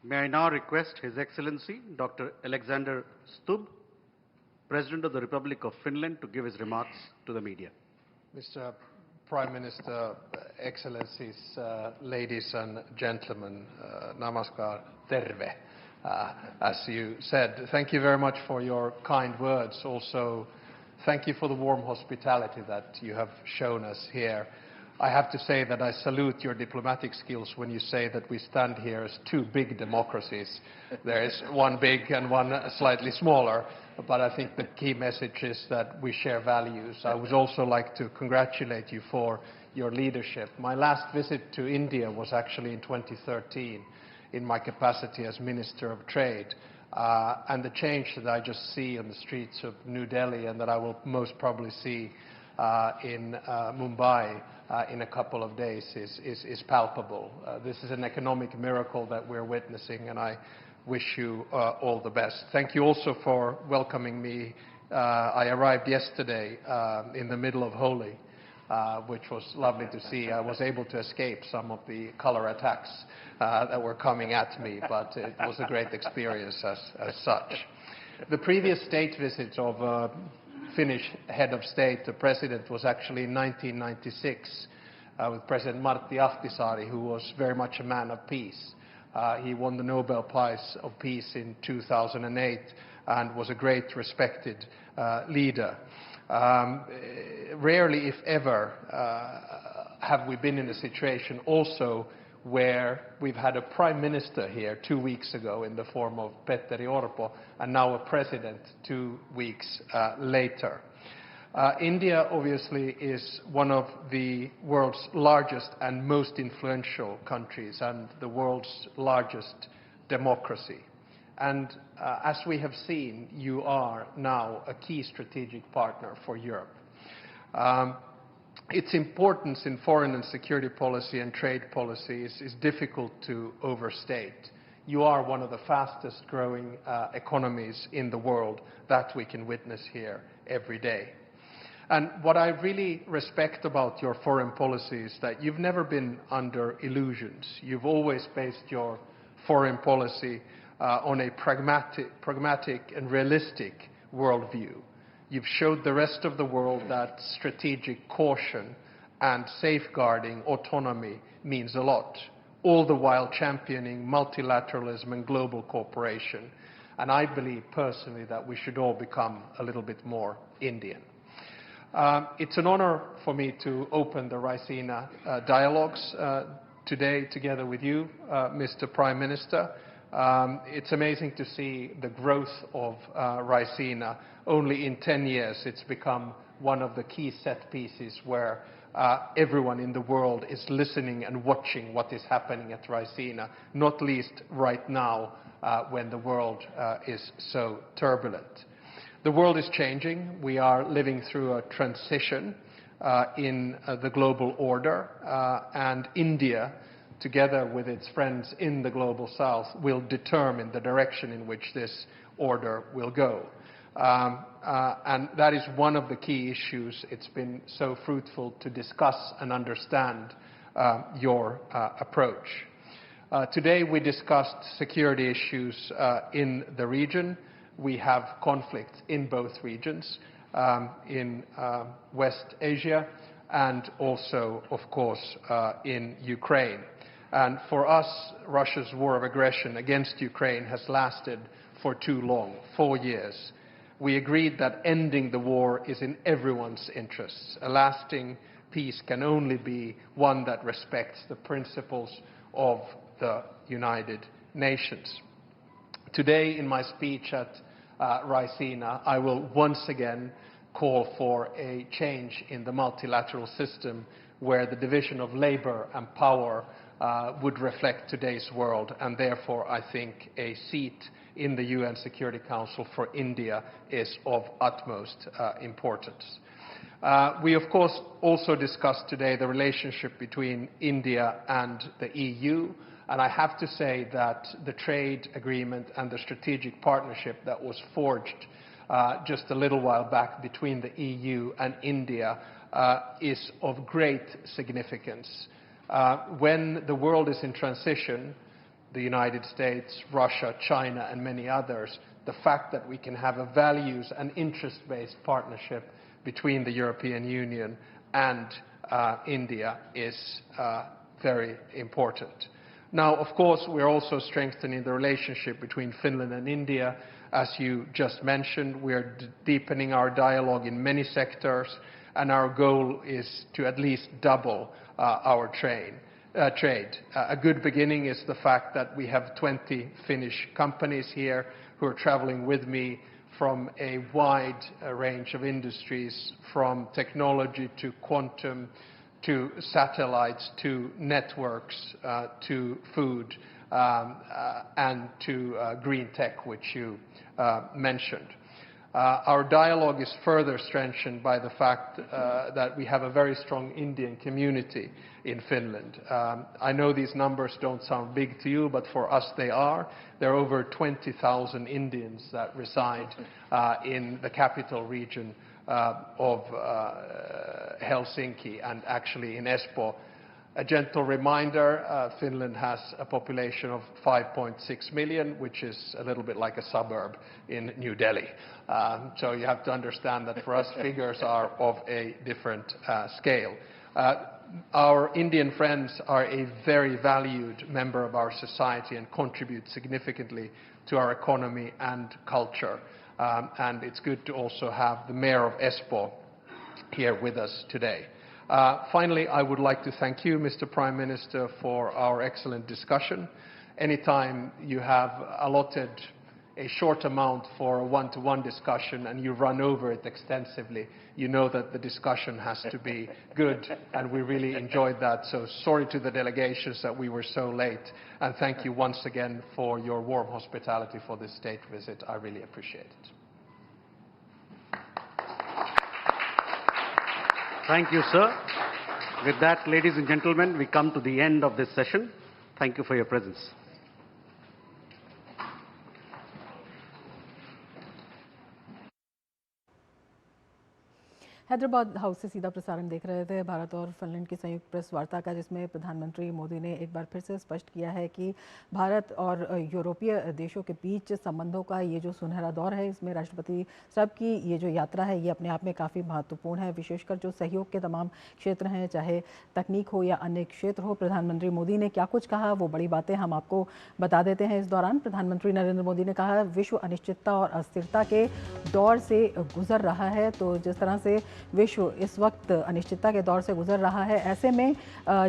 May I now request His Excellency Dr. Alexander Stubb, President of the Republic of Finland, to give his remarks to the media. Mr. Prime Minister, Excellencies, ladies and gentlemen, namaskar, terve. As you said, thank you very much for your kind words. Also, thank you for the warm hospitality that you have shown us here. I have to say that I salute your diplomatic skills when you say that we stand here as two big democracies. There is one big and one slightly smaller, but I think the key message is that we share values. I would also like to congratulate you for your leadership. My last visit to India was actually in 2013 in my capacity as Minister of Trade. And the change that I just see on the streets of New Delhi and that I will most probably see in Mumbai in a couple of days is palpable. This is an economic miracle that we're witnessing, and I wish you all the best. Thank you also for welcoming me. I arrived yesterday in the middle of Holi, which was lovely to see. I was able to escape some of the color attacks that were coming at me, but it was a great experience as such. The previous state visit of Finnish head of state, the president, was actually in 1996 with President Martti Ahtisaari, who was very much a man of peace. He won the Nobel Prize of Peace in 2008 and was a great respected leader. Rarely, if ever, have we been in a situation also where we've had a prime minister here 2 weeks ago in the form of Petteri Orpo, and now a president 2 weeks later. India obviously is one of the world's largest and most influential countries and the world's largest democracy. And as we have seen, you are now a key strategic partner for Europe. Its importance in foreign and security policy and trade policy is difficult to overstate. You are one of the fastest growing economies in the world that we can witness here every day. And what I really respect about your foreign policy is that you've never been under illusions. You've always based your foreign policy on a pragmatic and realistic worldview. You've showed the rest of the world that strategic caution and safeguarding autonomy means a lot, all the while championing multilateralism and global cooperation. And I believe personally that we should all become a little bit more Indian. It's an honor for me to open the Raisina dialogues today together with you, Mr. Prime Minister. It's amazing to see the growth of Raisina. Only in 10 years it's become one of the key set pieces where everyone in the world is listening and watching what is happening at Raisina, not least right now when the world is so turbulent. The world is changing. We are living through a transition in the global order, and India, together with its friends in the Global South, will determine the direction in which this order will go. And that is one of the key issues. It's been so fruitful to discuss and understand your approach. Today we discussed security issues in the region. We have conflicts in both regions, in West Asia and also, of course, in Ukraine. And for us, Russia's war of aggression against Ukraine has lasted for too long, 4 years. We agreed that ending the war is in everyone's interests. A lasting peace can only be one that respects the principles of the United Nations. Today, in my speech at Raisina, I will once again call for a change in the multilateral system where the division of labor and power would reflect today's world, and therefore I think a seat in the UN Security Council for India is of utmost importance. We of course also discussed today the relationship between India and the EU, and I have to say that the trade agreement and the strategic partnership that was forged just a little while back between the EU and India is of great significance. When the world is in transition, the United States, Russia, China and many others, the fact that we can have a values and interest-based partnership between the European Union and India is very important. Now, of course, we're also strengthening the relationship between Finland and India. As you just mentioned, we're deepening our dialogue in many sectors, and our goal is to at least double our trade. A good beginning is the fact that we have 20 Finnish companies here who are traveling with me from a wide range of industries, from technology to quantum, to satellites, to networks, to food, and to green tech, which you mentioned. Our dialogue is further strengthened by the fact that we have a very strong Indian community in Finland. I know these numbers don't sound big to you, but for us they are. There are over 20,000 Indians that reside in the capital region of Helsinki and actually in Espoo. A gentle reminder, Finland has a population of 5.6 million, which is a little bit like a suburb in New Delhi. So you have to understand that for us figures are of a different scale. Our Indian friends are a very valued member of our society and contribute significantly to our economy and culture. And it's good to also have the Mayor of Espoo here with us today. Finally, I would like to thank you, Mr. Prime Minister, for our excellent discussion. Anytime you have allotted a short amount for a one-to-one discussion and you run over it extensively, you know that the discussion has to be good, and we really enjoyed that. So sorry to the delegations that we were so late, and thank you once again for your warm hospitality for this state visit. I really appreciate it. Thank you, sir. With that, ladies and gentlemen, we come to the end of this session. Thank you for your presence. Hyderabad house से सीधा प्रसारण देख रहे थे भारत और Finland की संयुक्त press वार्ता का, जिसमें प्रधानमंत्री मोदी ने एक बार फिर से स्पष्ट किया है कि भारत और यूरोपीय देशों के बीच संबंधों का ये जो सुनहरा दौर है, इसमें राष्ट्रपति ट्रंप की ये जो यात्रा है ये अपने आप में काफ़ी महत्वपूर्ण है। विशेषकर जो सहयोग के तमाम क्षेत्र हैं, चाहे तकनीक हो या अन्य क्षेत्र हो, प्रधानमंत्री मोदी ने क्या कुछ कहा वो बड़ी बातें हम आपको बता देते हैं। इस दौरान प्रधानमंत्री नरेंद्र मोदी ने कहा, विश्व अनिश्चितता और अस्थिरता के दौर से गुजर रहा है। तो जिस तरह से विश्व इस वक्त अनिश्चितता के दौर से गुजर रहा है, ऐसे में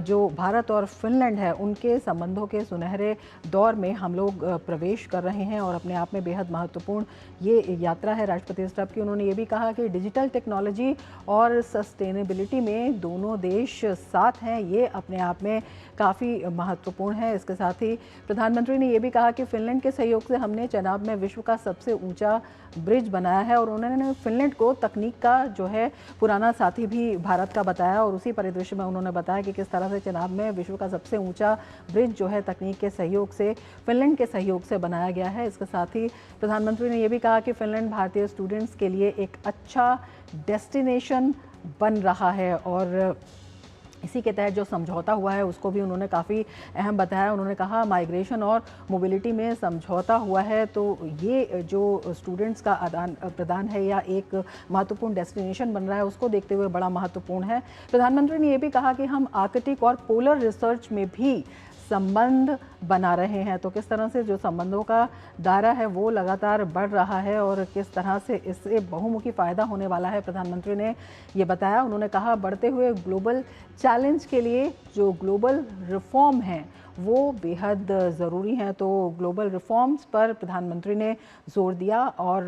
जो भारत और फिनलैंड है उनके संबंधों के सुनहरे दौर में हम लोग प्रवेश कर रहे हैं और अपने आप में बेहद महत्वपूर्ण ये यात्रा है राष्ट्रपति ट्रंप की। उन्होंने ये भी कहा कि डिजिटल टेक्नोलॉजी और सस्टेनेबिलिटी में दोनों देश साथ हैं, ये अपने आप में काफ़ी महत्वपूर्ण है। इसके साथ ही प्रधानमंत्री ने ये भी कहा कि फिनलैंड के सहयोग से हमने चेनाब में विश्व का सबसे ऊंचा ब्रिज बनाया है और उन्होंने फिनलैंड को तकनीक का जो है पुराना साथी भी भारत का बताया और उसी परिदृश्य में उन्होंने बताया कि किस तरह से चिनाब में विश्व का सबसे ऊंचा ब्रिज जो है तकनीक के सहयोग से, फिनलैंड के सहयोग से बनाया गया है। इसके साथ ही प्रधानमंत्री ने यह भी कहा कि फिनलैंड भारतीय स्टूडेंट्स के लिए एक अच्छा डेस्टिनेशन बन रहा है और इसी के तहत जो समझौता हुआ है उसको भी उन्होंने काफ़ी अहम बताया। उन्होंने कहा माइग्रेशन और मोबिलिटी में समझौता हुआ है तो ये जो स्टूडेंट्स का आदान प्रदान है या एक महत्वपूर्ण डेस्टिनेशन बन रहा है उसको देखते हुए बड़ा महत्वपूर्ण है। प्रधानमंत्री ने ये भी कहा कि हम आर्कटिक और पोलर रिसर्च में भी संबंध बना रहे हैं। तो किस तरह से जो संबंधों का दायरा है वो लगातार बढ़ रहा है और किस तरह से इससे बहुमुखी फ़ायदा होने वाला है, प्रधानमंत्री ने ये बताया। उन्होंने कहा बढ़ते हुए ग्लोबल चैलेंज के लिए जो ग्लोबल रिफॉर्म हैं वो बेहद ज़रूरी हैं। तो ग्लोबल रिफॉर्म्स पर प्रधानमंत्री ने जोर दिया और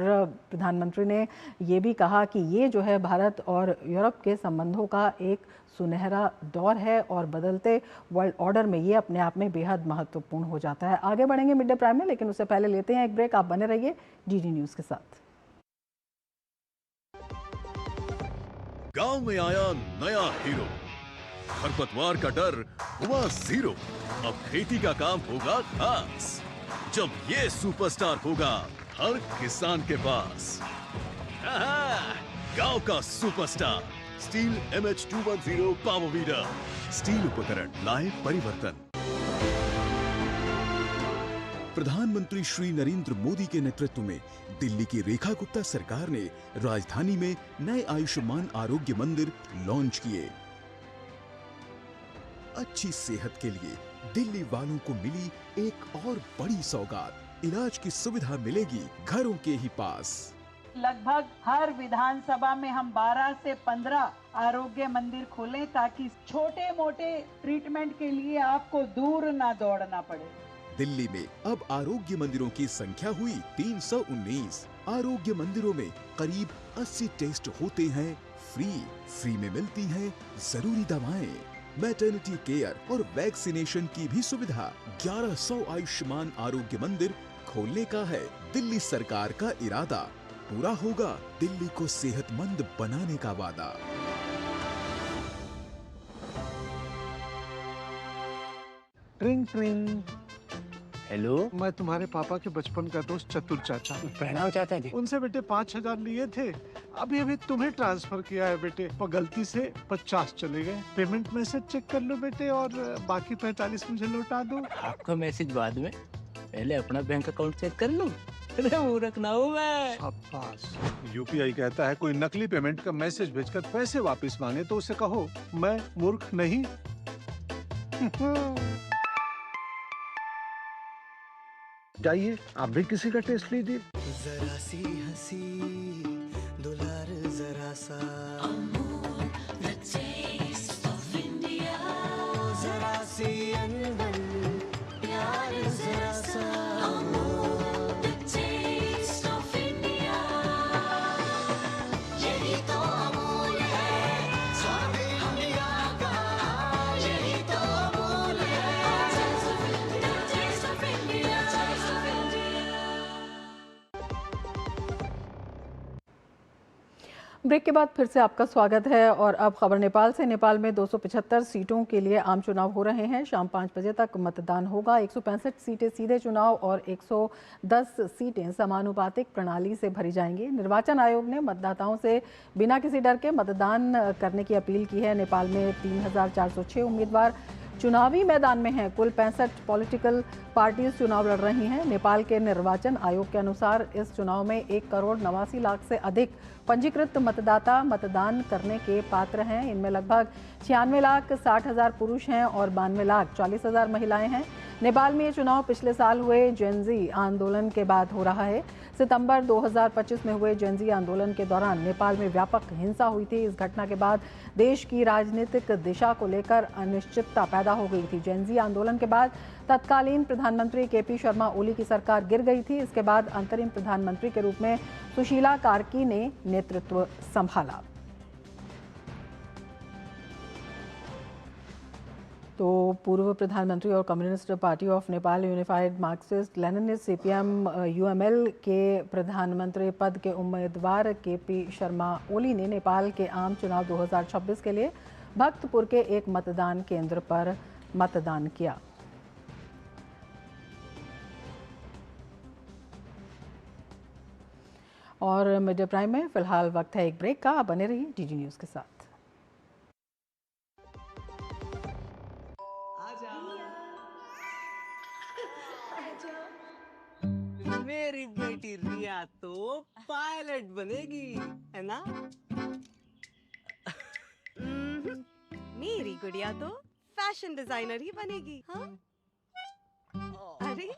प्रधानमंत्री ने ये भी कहा कि ये जो है भारत और यूरोप के संबंधों का एक सुनहरा दौर है और बदलते वर्ल्ड ऑर्डर में ये अपने आप में बेहद महत्वपूर्ण हो जाता है। आगे बढ़ेंगे मिड डे प्राइम में, लेकिन उससे पहले लेते हैं एक ब्रेक। आप बने रहिए डीडी न्यूज़ के साथ। गांव में आया नया हीरो, खरपतवार का डर हुआ जीरो। अब खेती का काम होगा खास जब ये सुपरस्टार होगा हर किसान के पास। गांव का superstar steel MH210 power weeder. Steel उपकरण लाए परिवर्तन। प्रधानमंत्री श्री नरेंद्र मोदी के नेतृत्व में दिल्ली की रेखा गुप्ता सरकार ने राजधानी में नए आयुष्मान आरोग्य मंदिर लॉन्च किए। अच्छी सेहत के लिए दिल्ली वालों को मिली एक और बड़ी सौगात। इलाज की सुविधा मिलेगी घरों के ही पास। लगभग हर विधानसभा में हम 12 से 15 आरोग्य मंदिर खोलें ताकि छोटे मोटे ट्रीटमेंट के लिए आपको दूर ना दौड़ना पड़े। दिल्ली में अब आरोग्य मंदिरों की संख्या हुई 319। आरोग्य मंदिरों में करीब 80 टेस्ट होते हैं फ्री में मिलती हैं जरूरी दवाएं, मैटरनिटी केयर और वैक्सीनेशन की भी सुविधा। 1100 आयुष्मान आरोग्य मंदिर खोलने का है दिल्ली सरकार का इरादा। पूरा होगा दिल्ली को सेहतमंद बनाने का वादा। ट्रिंग ट्रिंग। हेलो, मैं तुम्हारे पापा के बचपन का दोस्त चतुर चाचा। प्रणाम चाचा जी। उनसे बेटे 5000 लिए थे, अभी तुम्हें ट्रांसफर किया है बेटे, पर गलती से 50 चले गए। पेमेंट मैसेज चेक कर लो बेटे और बाकी 45 मुझे लौटा दो। आपका मैसेज बाद में, पहले अपना बैंक अकाउंट चेक कर लो। मूर्ख ना हूँ मैं। शाबाश। UPI कहता है कोई नकली पेमेंट का मैसेज भेजकर पैसे वापस मांगे तो उसे कहो मैं मूर्ख नहीं। जाइए आप भी किसी का टेस्ट लीजिए। जरा सी हंसी दुलार जरा सा जरा सी अनबन प्यार जरा सा ब्रेक के बाद फिर से आपका स्वागत है और अब खबर नेपाल से। नेपाल में 275 सीटों के लिए आम चुनाव हो रहे हैं। शाम 5 बजे तक मतदान होगा। 165 सीटें सीधे चुनाव और 110 सीटें समानुपातिक प्रणाली से भरी जाएंगी। निर्वाचन आयोग ने मतदाताओं से बिना किसी डर के मतदान करने की अपील की है। नेपाल में 3406 उम्मीदवार चुनावी मैदान में हैं। कुल 65 पॉलिटिकल पार्टीज चुनाव लड़ रही हैं। नेपाल के निर्वाचन आयोग के अनुसार इस चुनाव में 1,89,00,000 से अधिक पंजीकृत मतदाता मतदान करने के पात्र हैं। इनमें लगभग 96,60,000 पुरुष हैं और 92,40,000 महिलाएं हैं। नेपाल में ये चुनाव पिछले साल हुए जेनजी आंदोलन के बाद हो रहा है। सितंबर 2025 में हुए जेनजी आंदोलन के दौरान नेपाल में व्यापक हिंसा हुई थी। इस घटना के बाद देश की राजनीतिक दिशा को लेकर अनिश्चितता पैदा हो गई थी। जेनजी आंदोलन के बाद तत्कालीन प्रधानमंत्री केपी शर्मा ओली की सरकार गिर गई थी। इसके बाद अंतरिम प्रधानमंत्री के रूप में सुशीला कार्की ने नेतृत्व संभाला। तो पूर्व प्रधानमंत्री और communist party of Nepal unified Marxist Leninist CPM UML के प्रधानमंत्री पद के उम्मीदवार केपी शर्मा ओली ने नेपाल के आम चुनाव 2026 के लिए भक्तपुर के एक मतदान केंद्र पर मतदान किया। और मिड डे प्राइम में फिलहाल वक्त है एक ब्रेक का। बने रहिए डीडी न्यूज़ के साथ। मेरी बेटी रिया तो पायलट बनेगी, है ना? मेरी गुड़िया तो फैशन डिजाइनर ही बनेगी। हाँ? अरे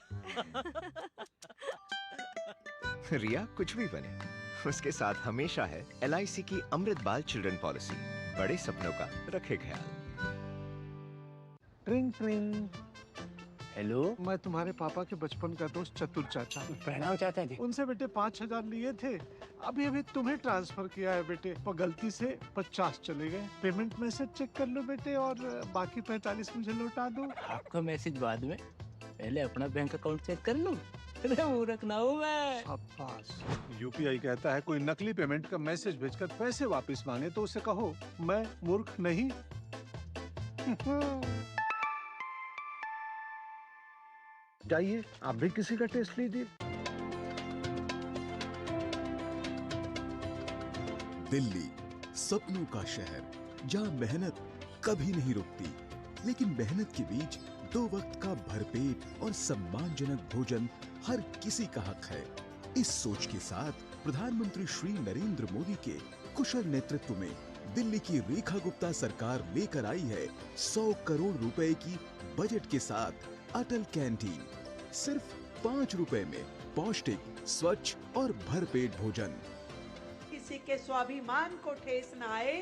रिया कुछ भी बने, उसके साथ हमेशा है LIC की अमृत बाल चिल्ड्रन पॉलिसी। बड़े सपनों का रखे ख्याल। ट्रिंग ट्रिंग। हेलो, मैं तुम्हारे पापा के बचपन का दोस्त चतुर चाचा। प्रणाम चाचा जी। उनसे बेटे 5,000 लिए थे, अभी अभी तुम्हें ट्रांसफर किया है बेटे, पर गलती से 50 चले गए। पेमेंट मैसेज चेक कर लो बेटे और बाकी 45 मुझे लौटा दो। आपका मैसेज बाद में, पहले अपना बैंक अकाउंट चेक कर लूं। अरे मूर्ख ना हूं मैं। शाबाश। UPI कहता है कोई नकली पेमेंट का मैसेज भेजकर पैसे वापस मांगे तो उसे कहो मैं मूर्ख नहीं। जाइए आप भी किसी का टेस्ट लीजिए। दिल्ली सपनों का शहर, जहां मेहनत कभी नहीं रुकती, लेकिन मेहनत के बीच 2 वक्त का भरपेट और सम्मानजनक भोजन हर किसी का हक है। इस सोच के साथ प्रधानमंत्री श्री नरेंद्र मोदी के कुशल नेतृत्व में दिल्ली की रेखा गुप्ता सरकार लेकर आई है 100 करोड़ रुपए की बजट के साथ अटल कैंटीन। सिर्फ 5 रुपए में पौष्टिक, स्वच्छ और भरपेट भोजन। किसी के स्वाभिमान को ठेस न आए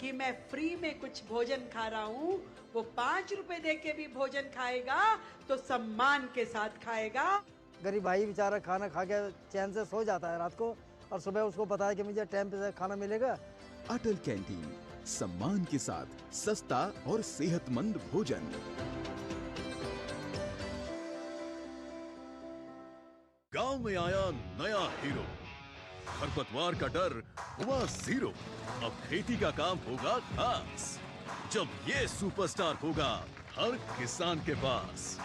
कि मैं फ्री में कुछ भोजन खा रहा हूँ। वो 5 रुपए दे के भी भोजन खाएगा तो सम्मान के साथ खाएगा। गरीब भाई बेचारा खाना खा के चैन से सो जाता है रात को, और सुबह उसको पता है कि मुझे टाइम पे खाना मिलेगा। अटल कैंटीन, सम्मान के साथ सस्ता और सेहतमंद भोजन। गांव में आया नया हीरो, खरपतवार का डर हुआ 0। अब खेती का काम होगा खास, जब ये सुपरस्टार होगा हर किसान के पास।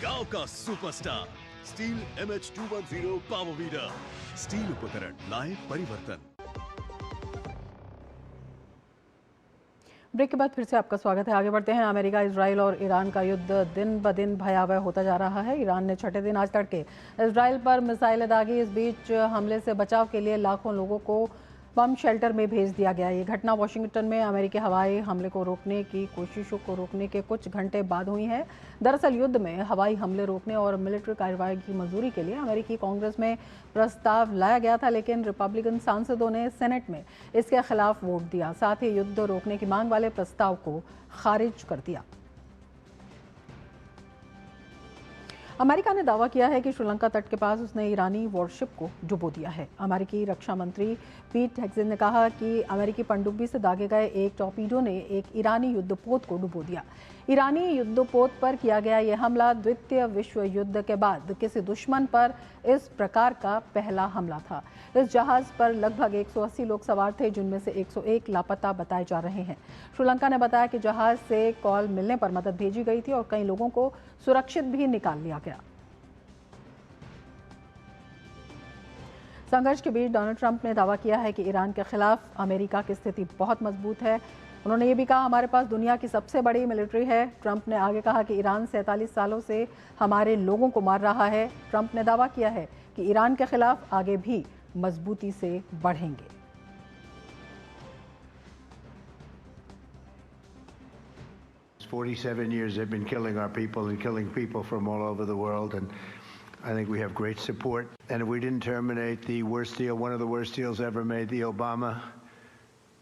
गांव का superstar steel MH210 power weeder. Steel उपकरण लाए परिवर्तन। ब्रेक के बाद फिर से आपका स्वागत है। आगे बढ़ते हैं। अमेरिका, इजराइल और ईरान का युद्ध दिन ब दिन भयावह होता जा रहा है। ईरान ने छठे दिन आज तड़के इजराइल पर मिसाइलें दागी। इस बीच हमले से बचाव के लिए लाखों लोगों को बम शेल्टर में भेज दिया गया। ये घटना वाशिंगटन में अमेरिकी हवाई हमले को रोकने की कोशिशों को रोकने के कुछ घंटे बाद हुई है। दरअसल युद्ध में हवाई हमले रोकने और मिलिट्री कार्रवाई की मंजूरी के लिए अमेरिकी कांग्रेस में प्रस्ताव लाया गया था, लेकिन रिपब्लिकन सांसदों ने सेनेट में इसके खिलाफ वोट दिया। साथ ही युद्ध रोकने की मांग वाले प्रस्ताव को खारिज कर दिया। अमेरिका ने दावा किया है कि श्रीलंका तट के पास उसने ईरानी वॉरशिप को डुबो दिया है। अमेरिकी रक्षा मंत्री पीट हेग्सेट ने कहा कि अमेरिकी पनडुब्बी से दागे गए एक टॉर्पीडो ने एक ईरानी युद्धपोत को डुबो दिया। ईरानी युद्धपोत पर किया गया यह हमला द्वितीय विश्व युद्ध के बाद किसी दुश्मन पर इस प्रकार का पहला हमला था। इस जहाज पर लगभग 180 लोग सवार थे, जिनमें से 101 लापता बताए जा रहे हैं। श्रीलंका ने बताया कि जहाज से कॉल मिलने पर मदद भेजी गई थी और कई लोगों को सुरक्षित भी निकाल लिया गया। संघर्ष के बीच डोनाल्ड ट्रंप ने दावा किया है कि ईरान के खिलाफ अमेरिका की स्थिति बहुत मजबूत है। उन्होंने ये भी कहा, हमारे पास दुनिया की सबसे बड़ी मिलिट्री है। ट्रंप ने आगे कहा कि ईरान 47 सालों से हमारे लोगों को मार रहा है। ट्रंप ने दावा किया है कि ईरान के खिलाफ आगे भी मजबूती से बढ़ेंगे। 47 years they've been killing our people and killing people from all over the world, and I think we have great support. And if we didn't terminate the worst deal, one of the worst deals ever made, the Obama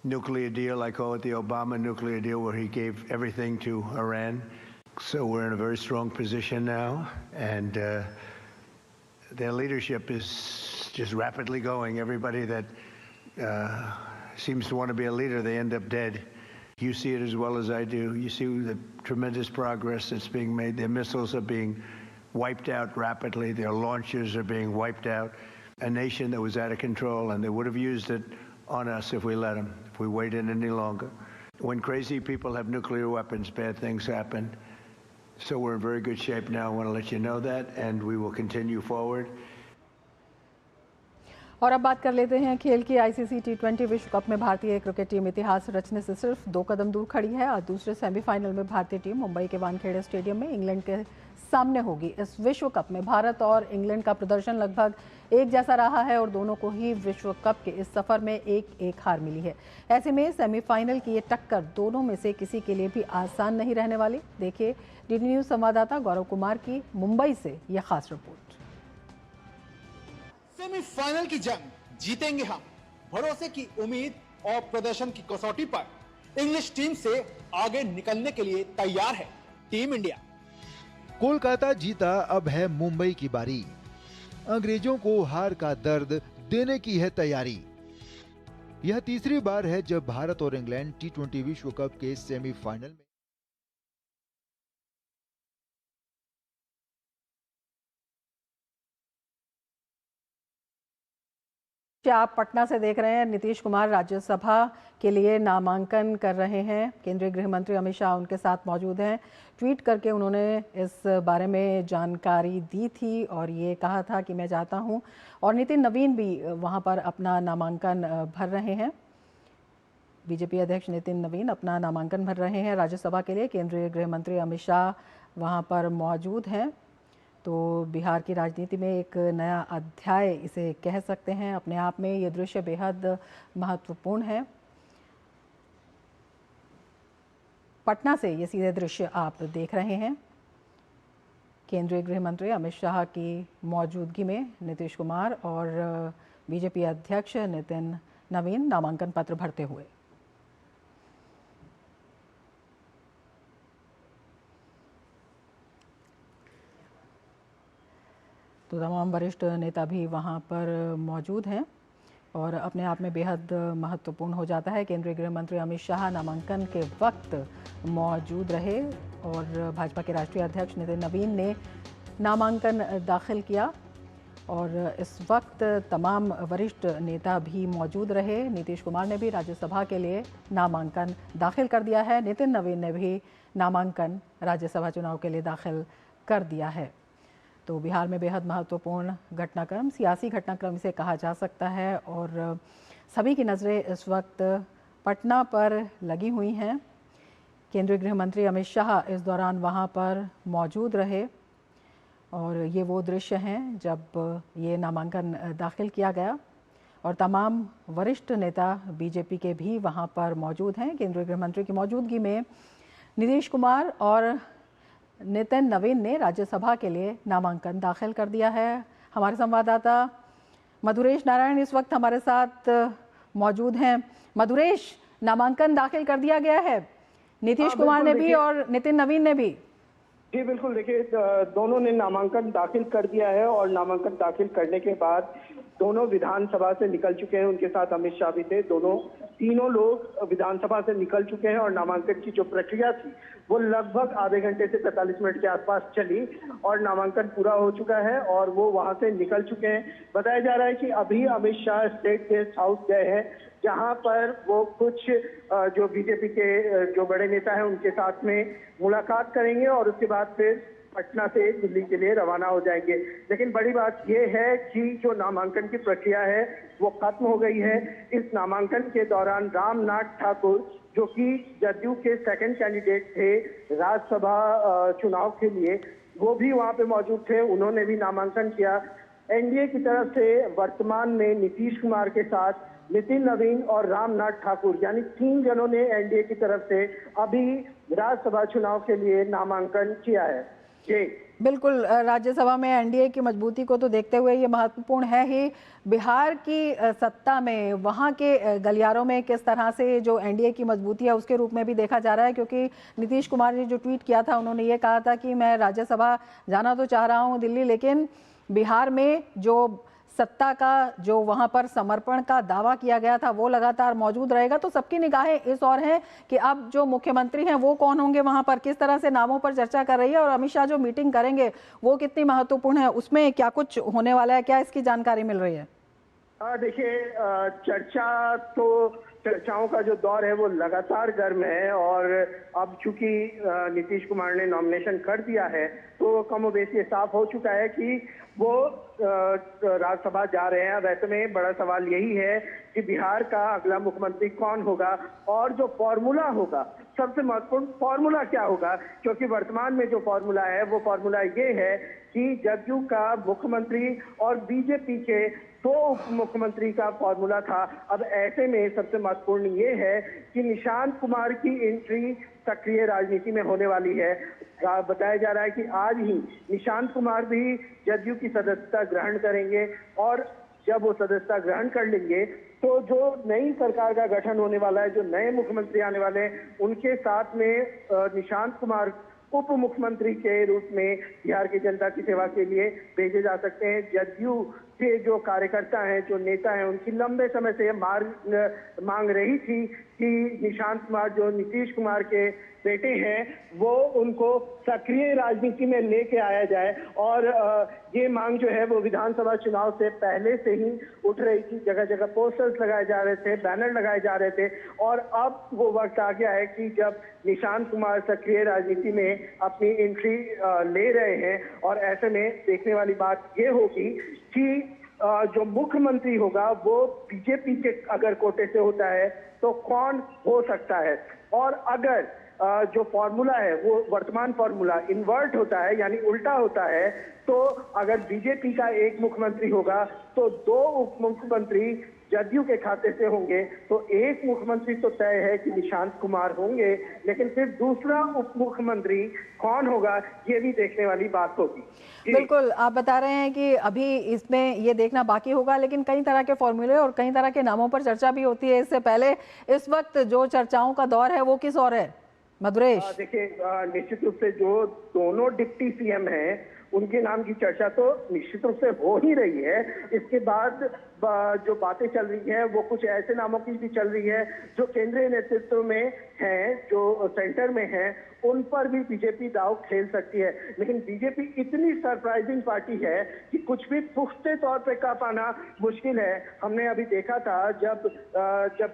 nuclear deal, I call it the Obama nuclear deal, where he gave everything to Iran. So we're in a very strong position now, and their leadership is just rapidly going. Everybody that seems to want to be a leader, they end up dead. You see it as well as I do. You see the tremendous progress that's being made. Their missiles are being wiped out rapidly. Their launchers are being wiped out. A nation that was out of control, and they would have used it on us if we let them, if we waited any longer. When crazy people have nuclear weapons, bad things happen. So we're in very good shape now. I want to let you know that, and we will continue forward. और अब बात कर लेते हैं खेल की। ICC टी20 विश्व cup में भारतीय क्रिकेट टीम इतिहास रचने से सिर्फ 2 कदम दूर खड़ी है। आज दूसरे सेमीफाइनल में भारतीय टीम मुंबई के वानखेड़े स्टेडियम में इंग्लैंड के सामने होगी। इस विश्व कप में भारत और इंग्लैंड का प्रदर्शन लगभग एक जैसा रहा है और दोनों को ही विश्व कप के इस सफर में एक हार मिली है। ऐसे में सेमीफाइनल की ये टक्कर दोनों में से किसी के लिए भी आसान नहीं रहने वाली। देखिए डीडी न्यूज संवाददाता गौरव कुमार की मुंबई से यह खास रिपोर्ट। सेमीफाइनल की जंग जीतेंगे हम, भरोसे की उम्मीद और प्रदर्शन की कसौटी पर इंग्लिश टीम से आगे निकलने के लिए तैयार है टीम इंडिया। कोलकाता जीता, अब है मुंबई की बारी। अंग्रेजों को हार का दर्द देने की है तैयारी। यह तीसरी बार है जब भारत और इंग्लैंड टी20 विश्व कप के सेमीफाइनल में आप पटना से देख रहे हैं। नीतीश कुमार राज्यसभा के लिए नामांकन कर रहे हैं। केंद्रीय गृह मंत्री अमित शाह उनके साथ मौजूद हैं। ट्वीट करके उन्होंने इस बारे में जानकारी दी थी और ये कहा था कि मैं चाहता हूं, और नितिन नवीन भी वहां पर अपना नामांकन भर रहे हैं। बीजेपी अध्यक्ष नितिन नवीन अपना नामांकन भर रहे हैं राज्यसभा के लिए। केंद्रीय गृह मंत्री अमित शाह वहां पर मौजूद हैं। तो बिहार की राजनीति में एक नया अध्याय इसे कह सकते हैं। अपने आप में ये दृश्य बेहद महत्वपूर्ण है। पटना से ये सीधे दृश्य आप देख रहे हैं। केंद्रीय गृह मंत्री अमित शाह की मौजूदगी में नीतीश कुमार और बीजेपी अध्यक्ष नितिन नवीन नामांकन पत्र भरते हुए। तो तमाम वरिष्ठ नेता भी वहां पर मौजूद हैं और अपने आप में बेहद महत्वपूर्ण हो जाता है। केंद्रीय गृह मंत्री अमित शाह नामांकन के वक्त मौजूद रहे और भाजपा के राष्ट्रीय अध्यक्ष नितिन नवीन ने नामांकन दाखिल किया और इस वक्त तमाम वरिष्ठ नेता भी मौजूद रहे। नीतीश कुमार ने भी राज्यसभा के लिए नामांकन दाखिल कर दिया है। नितिन नवीन ने भी नामांकन राज्यसभा चुनाव के लिए दाखिल कर दिया है। तो बिहार में बेहद महत्वपूर्ण घटनाक्रम, सियासी घटनाक्रम इसे कहा जा सकता है और सभी की नज़रें इस वक्त पटना पर लगी हुई हैं। केंद्रीय गृह मंत्री अमित शाह इस दौरान वहां पर मौजूद रहे और ये वो दृश्य हैं जब ये नामांकन दाखिल किया गया और तमाम वरिष्ठ नेता बीजेपी के भी वहां पर मौजूद हैं। केंद्रीय गृह मंत्री की मौजूदगी में नीतीश कुमार और नितिन नवीन ने राज्यसभा के लिए नामांकन दाखिल कर दिया है। हमारे संवाददाता मधुरेश नारायण इस वक्त हमारे साथ मौजूद हैं। मधुरेश, नामांकन दाखिल कर दिया गया है, नीतीश कुमार ने भी और नितिन नवीन ने भी। जी बिल्कुल, देखिए दोनों ने नामांकन दाखिल कर दिया है और नामांकन दाखिल करने के बाद दोनों विधानसभा से निकल चुके हैं। उनके साथ अमित शाह भी थे। तीनों लोग विधानसभा से निकल चुके हैं और नामांकन की जो प्रक्रिया थी वो लगभग आधे घंटे से 45 मिनट के आसपास चली और नामांकन पूरा हो चुका है और वो वहां से निकल चुके हैं। बताया जा रहा है कि अभी Amit Shah state guest house गए हैं जहां पर वो कुछ जो बीजेपी के जो बड़े नेता हैं उनके साथ में मुलाकात करेंगे और उसके बाद फिर पटना से दिल्ली के लिए रवाना हो जाएंगे। लेकिन बड़ी बात यह है कि जो नामांकन की प्रक्रिया है वो खत्म हो गई है। इस नामांकन के दौरान रामनाथ ठाकुर जो कि जदयू के सेकंड कैंडिडेट थे राज्यसभा चुनाव के लिए, वो भी वहां पे मौजूद थे। उन्होंने भी नामांकन किया। एनडीए की तरफ से वर्तमान में नीतीश कुमार के साथ नितिन नवीन और रामनाथ ठाकुर यानी 3 जनों ने एनडीए की तरफ से अभी राज्यसभा चुनाव के लिए नामांकन किया है। बिल्कुल, राज्यसभा में एनडीए की मजबूती को तो देखते हुए ये महत्वपूर्ण है ही। बिहार की सत्ता में वहाँ के गलियारों में किस तरह से जो एनडीए की मजबूती है उसके रूप में भी देखा जा रहा है, क्योंकि नीतीश कुमार ने जो ट्वीट किया था उन्होंने ये कहा था कि मैं राज्यसभा जाना तो चाह रहा हूँ दिल्ली, लेकिन बिहार में जो सत्ता का जो वहां पर समर्पण का दावा किया गया था वो लगातार मौजूद रहेगा। तो सबकी निगाहें इस ओर हैं कि अब जो मुख्यमंत्री हैं वो कौन होंगे, वहां पर किस तरह से नामों पर चर्चा कर रही है और अमित शाह जो मीटिंग करेंगे वो कितनी महत्वपूर्ण है, उसमें क्या कुछ होने वाला है, क्या इसकी जानकारी मिल रही है? देखिए, चर्चाओं का जो दौर है वो लगातार गर्म है और अब चूंकि नीतीश कुमार ने नॉमिनेशन कर दिया है तो कमोबेश ये साफ हो चुका है कि वो राज्यसभा जा रहे हैं। वैसे में बड़ा सवाल यही है कि बिहार का अगला मुख्यमंत्री कौन होगा और जो फॉर्मूला होगा, सबसे महत्वपूर्ण फॉर्मूला क्या होगा, क्योंकि वर्तमान में जो फॉर्मूला है वो फॉर्मूला ये है कि जदयू का मुख्यमंत्री और बीजेपी के 2 उप मुख्यमंत्री का फॉर्मूला था। अब ऐसे में सबसे महत्वपूर्ण ये है कि निशांत कुमार की एंट्री सक्रिय राजनीति में होने वाली है। बताया जा रहा है कि आज ही निशांत कुमार भी जदयू की सदस्यता ग्रहण करेंगे और जब वो सदस्यता ग्रहण कर लेंगे तो जो नई सरकार का गठन होने वाला है, जो नए मुख्यमंत्री आने वाले हैं, उनके साथ में निशांत कुमार उप मुख्यमंत्री के रूप में बिहार की जनता की सेवा के लिए भेजे जा सकते हैं। जदयू के जो कार्यकर्ता हैं, जो नेता हैं, उनकी लंबे समय से मांग रही थी कि निशांत कुमार जो नीतीश कुमार के बेटे हैं वो उनको सक्रिय राजनीति में लेके आया जाए और ये मांग जो है वो विधानसभा चुनाव से पहले से ही उठ रही थी। जगह जगह पोस्टर्स लगाए जा रहे थे, बैनर लगाए जा रहे थे और अब वो वक्त आ गया है कि जब निशांत कुमार सक्रिय राजनीति में अपनी एंट्री ले रहे हैं और ऐसे में देखने वाली बात ये होगी कि जो मुख्यमंत्री होगा वो बीजेपी के अगर कोटे से होता है तो कौन हो सकता है, और अगर जो फॉर्मूला है वो वर्तमान फॉर्मूला इन्वर्ट होता है यानी उल्टा होता है, तो अगर बीजेपी का एक मुख्यमंत्री होगा तो 2 उप मुख्यमंत्री जदयू के खाते से होंगे। तो एक मुख्यमंत्री तो तय है कि निशांत कुमार होंगे, लेकिन फिर दूसरा उप मुख्यमंत्री कौन होगा ये भी देखने वाली बात होगी। बिल्कुल, आप बता रहे हैं कि अभी इसमें ये देखना बाकी होगा, लेकिन कई तरह के फॉर्मूले और कई तरह के नामों पर चर्चा भी होती है। इससे पहले इस वक्त जो चर्चाओं का दौर है वो किस ओर है मधुरेश? देखिए, निश्चित रूप से जो दोनों डिप्टी सीएम हैं उनके नाम की चर्चा तो निश्चित रूप से हो ही रही है। इसके बाद जो बातें चल रही हैं वो कुछ ऐसे नामों की भी चल रही है जो केंद्रीय नेतृत्व में हैं, जो सेंटर में हैं, उन पर भी बीजेपी दांव खेल सकती है। लेकिन बीजेपी इतनी सरप्राइजिंग पार्टी है कि कुछ भी पुख्ते तौर पे कह पाना मुश्किल है। हमने अभी देखा था जब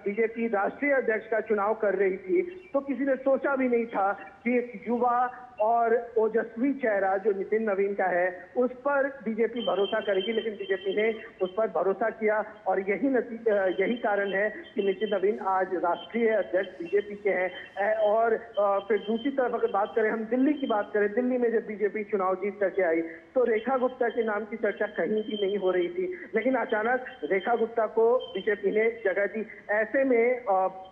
बीजेपी राष्ट्रीय अध्यक्ष का चुनाव कर रही थी तो किसी ने सोचा भी नहीं था कि एक युवा और ओजस्वी चेहरा जो नितिन नवीन का है उस पर बीजेपी भरोसा करेगी, लेकिन बीजेपी ने उस पर भरोसा किया और यही कारण है कि नितिन नवीन आज राष्ट्रीय अध्यक्ष बीजेपी के हैं। और फिर दूसरी तरफ अगर बात करें, हम दिल्ली की बात करें, दिल्ली में जब बीजेपी चुनाव जीत करके आई तो रेखा गुप्ता के नाम की चर्चा कहीं भी नहीं हो रही थी, लेकिन अचानक रेखा गुप्ता को बीजेपी ने जगह दी। ऐसे में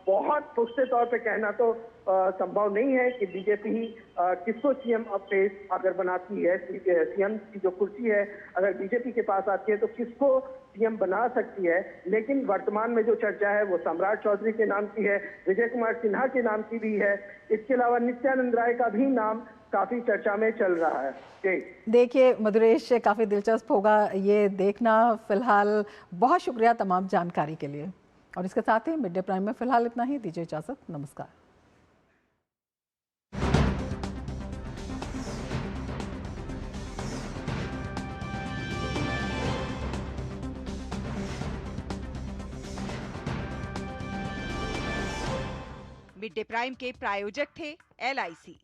बहुत पुख्ते तौर पर कहना तो संभव नहीं है कि बीजेपी किसको सीएम अब फेस अगर बनाती है, सीएम की जो कुर्सी है अगर बीजेपी के पास आती है तो किसको सीएम बना सकती है। लेकिन वर्तमान में जो चर्चा है वो सम्राट चौधरी के नाम की है, विजय कुमार सिन्हा के नाम की भी है, इसके अलावा नित्यानंद राय का भी नाम काफी चर्चा में चल रहा है। देखिए मधुरेश, काफी दिलचस्प होगा ये देखना। फिलहाल बहुत शुक्रिया तमाम जानकारी के लिए, और इसके साथ ही मिड डे प्राइम में फिलहाल इतना ही। दीजिए इजाजत, नमस्कार। मिड डे प्राइम के प्रायोजक थे LIC।